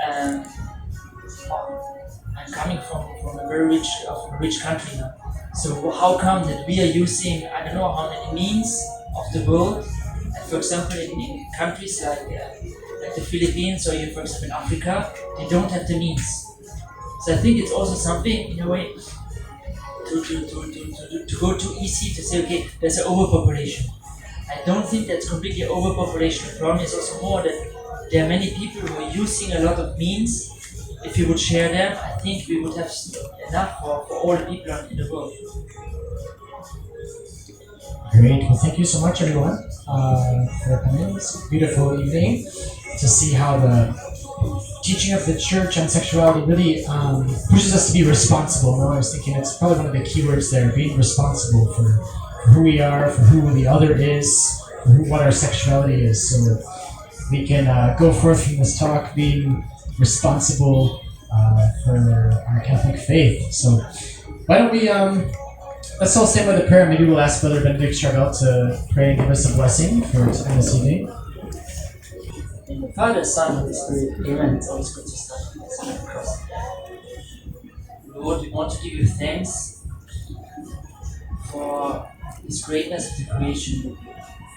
I'm coming from a very rich country now. So how come that we are using I don't know how many means of the world, and for example in countries like the Philippines or even for example in Africa, they don't have the means. So I think it's also something in a way to go too easy to say okay there's an overpopulation. I don't think that's completely overpopulation. The problem is also more that there are many people who are using a lot of means. If we would share them, I think we would have enough for all the people in the world. Great. Well, thank you so much, everyone, for coming. It's a beautiful evening to see how the teaching of the church on sexuality really pushes us to be responsible. And I was thinking it's probably one of the key words there, being responsible for who we are, for who the other is, for what our sexuality is. So we can go forth from this talk being responsible for our Catholic faith. So why don't we let's all stand by the prayer. Maybe we'll ask Brother Benedict Charbel to pray and give us a blessing for this evening. In the Father, Son, and the Spirit, Amen. It's always good to start with this on the cross. Lord, we want to give you thanks for this greatness of the creation.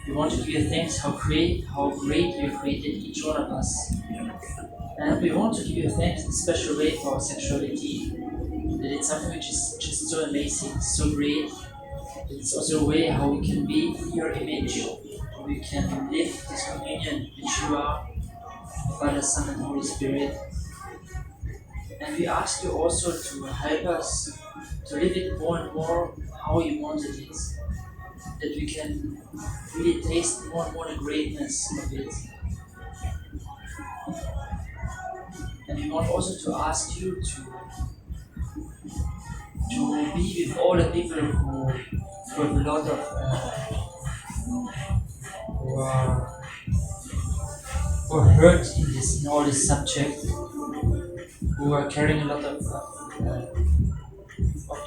We want to give you thanks how great you created each one of us. And we want to give you thanks in a special way for our sexuality. That it's something which is just so amazing, so great. It's also a way how we can be in your image. We can live this communion which you are, Father, Son, and Holy Spirit. And we ask you also to help us to live it more and more how you wanted it. That we can really taste more and more the greatness of it. And we want also to ask you to be with all the people who have a lot of who are hurt in all this subject, who are carrying a lot of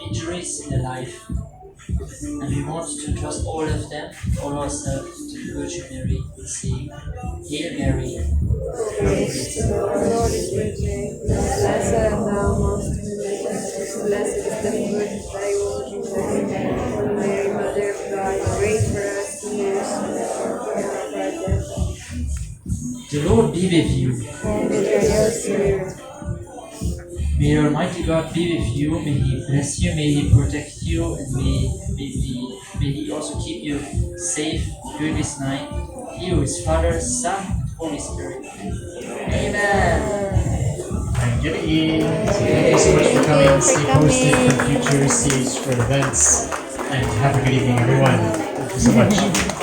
injuries in their life. And we want to trust all of them, all ourselves, to the Virgin Mary, saying, Hail Mary. Praise the Lord is with thee. Blessed art thou amongst women, blessed is the fruit of thy womb, Jesus. Holy Mary, Mother of God, pray for us sinners, now and at our death. The Lord be with you. And with your spirit. May Almighty God be with you, may He bless you, may He protect you, and may He also keep you safe during this night. He who is Father, Son, and Holy Spirit. Amen. And good evening. Thank you so much for coming. Stay posted for future staged for events. And have a good evening, everyone. Thank you so much.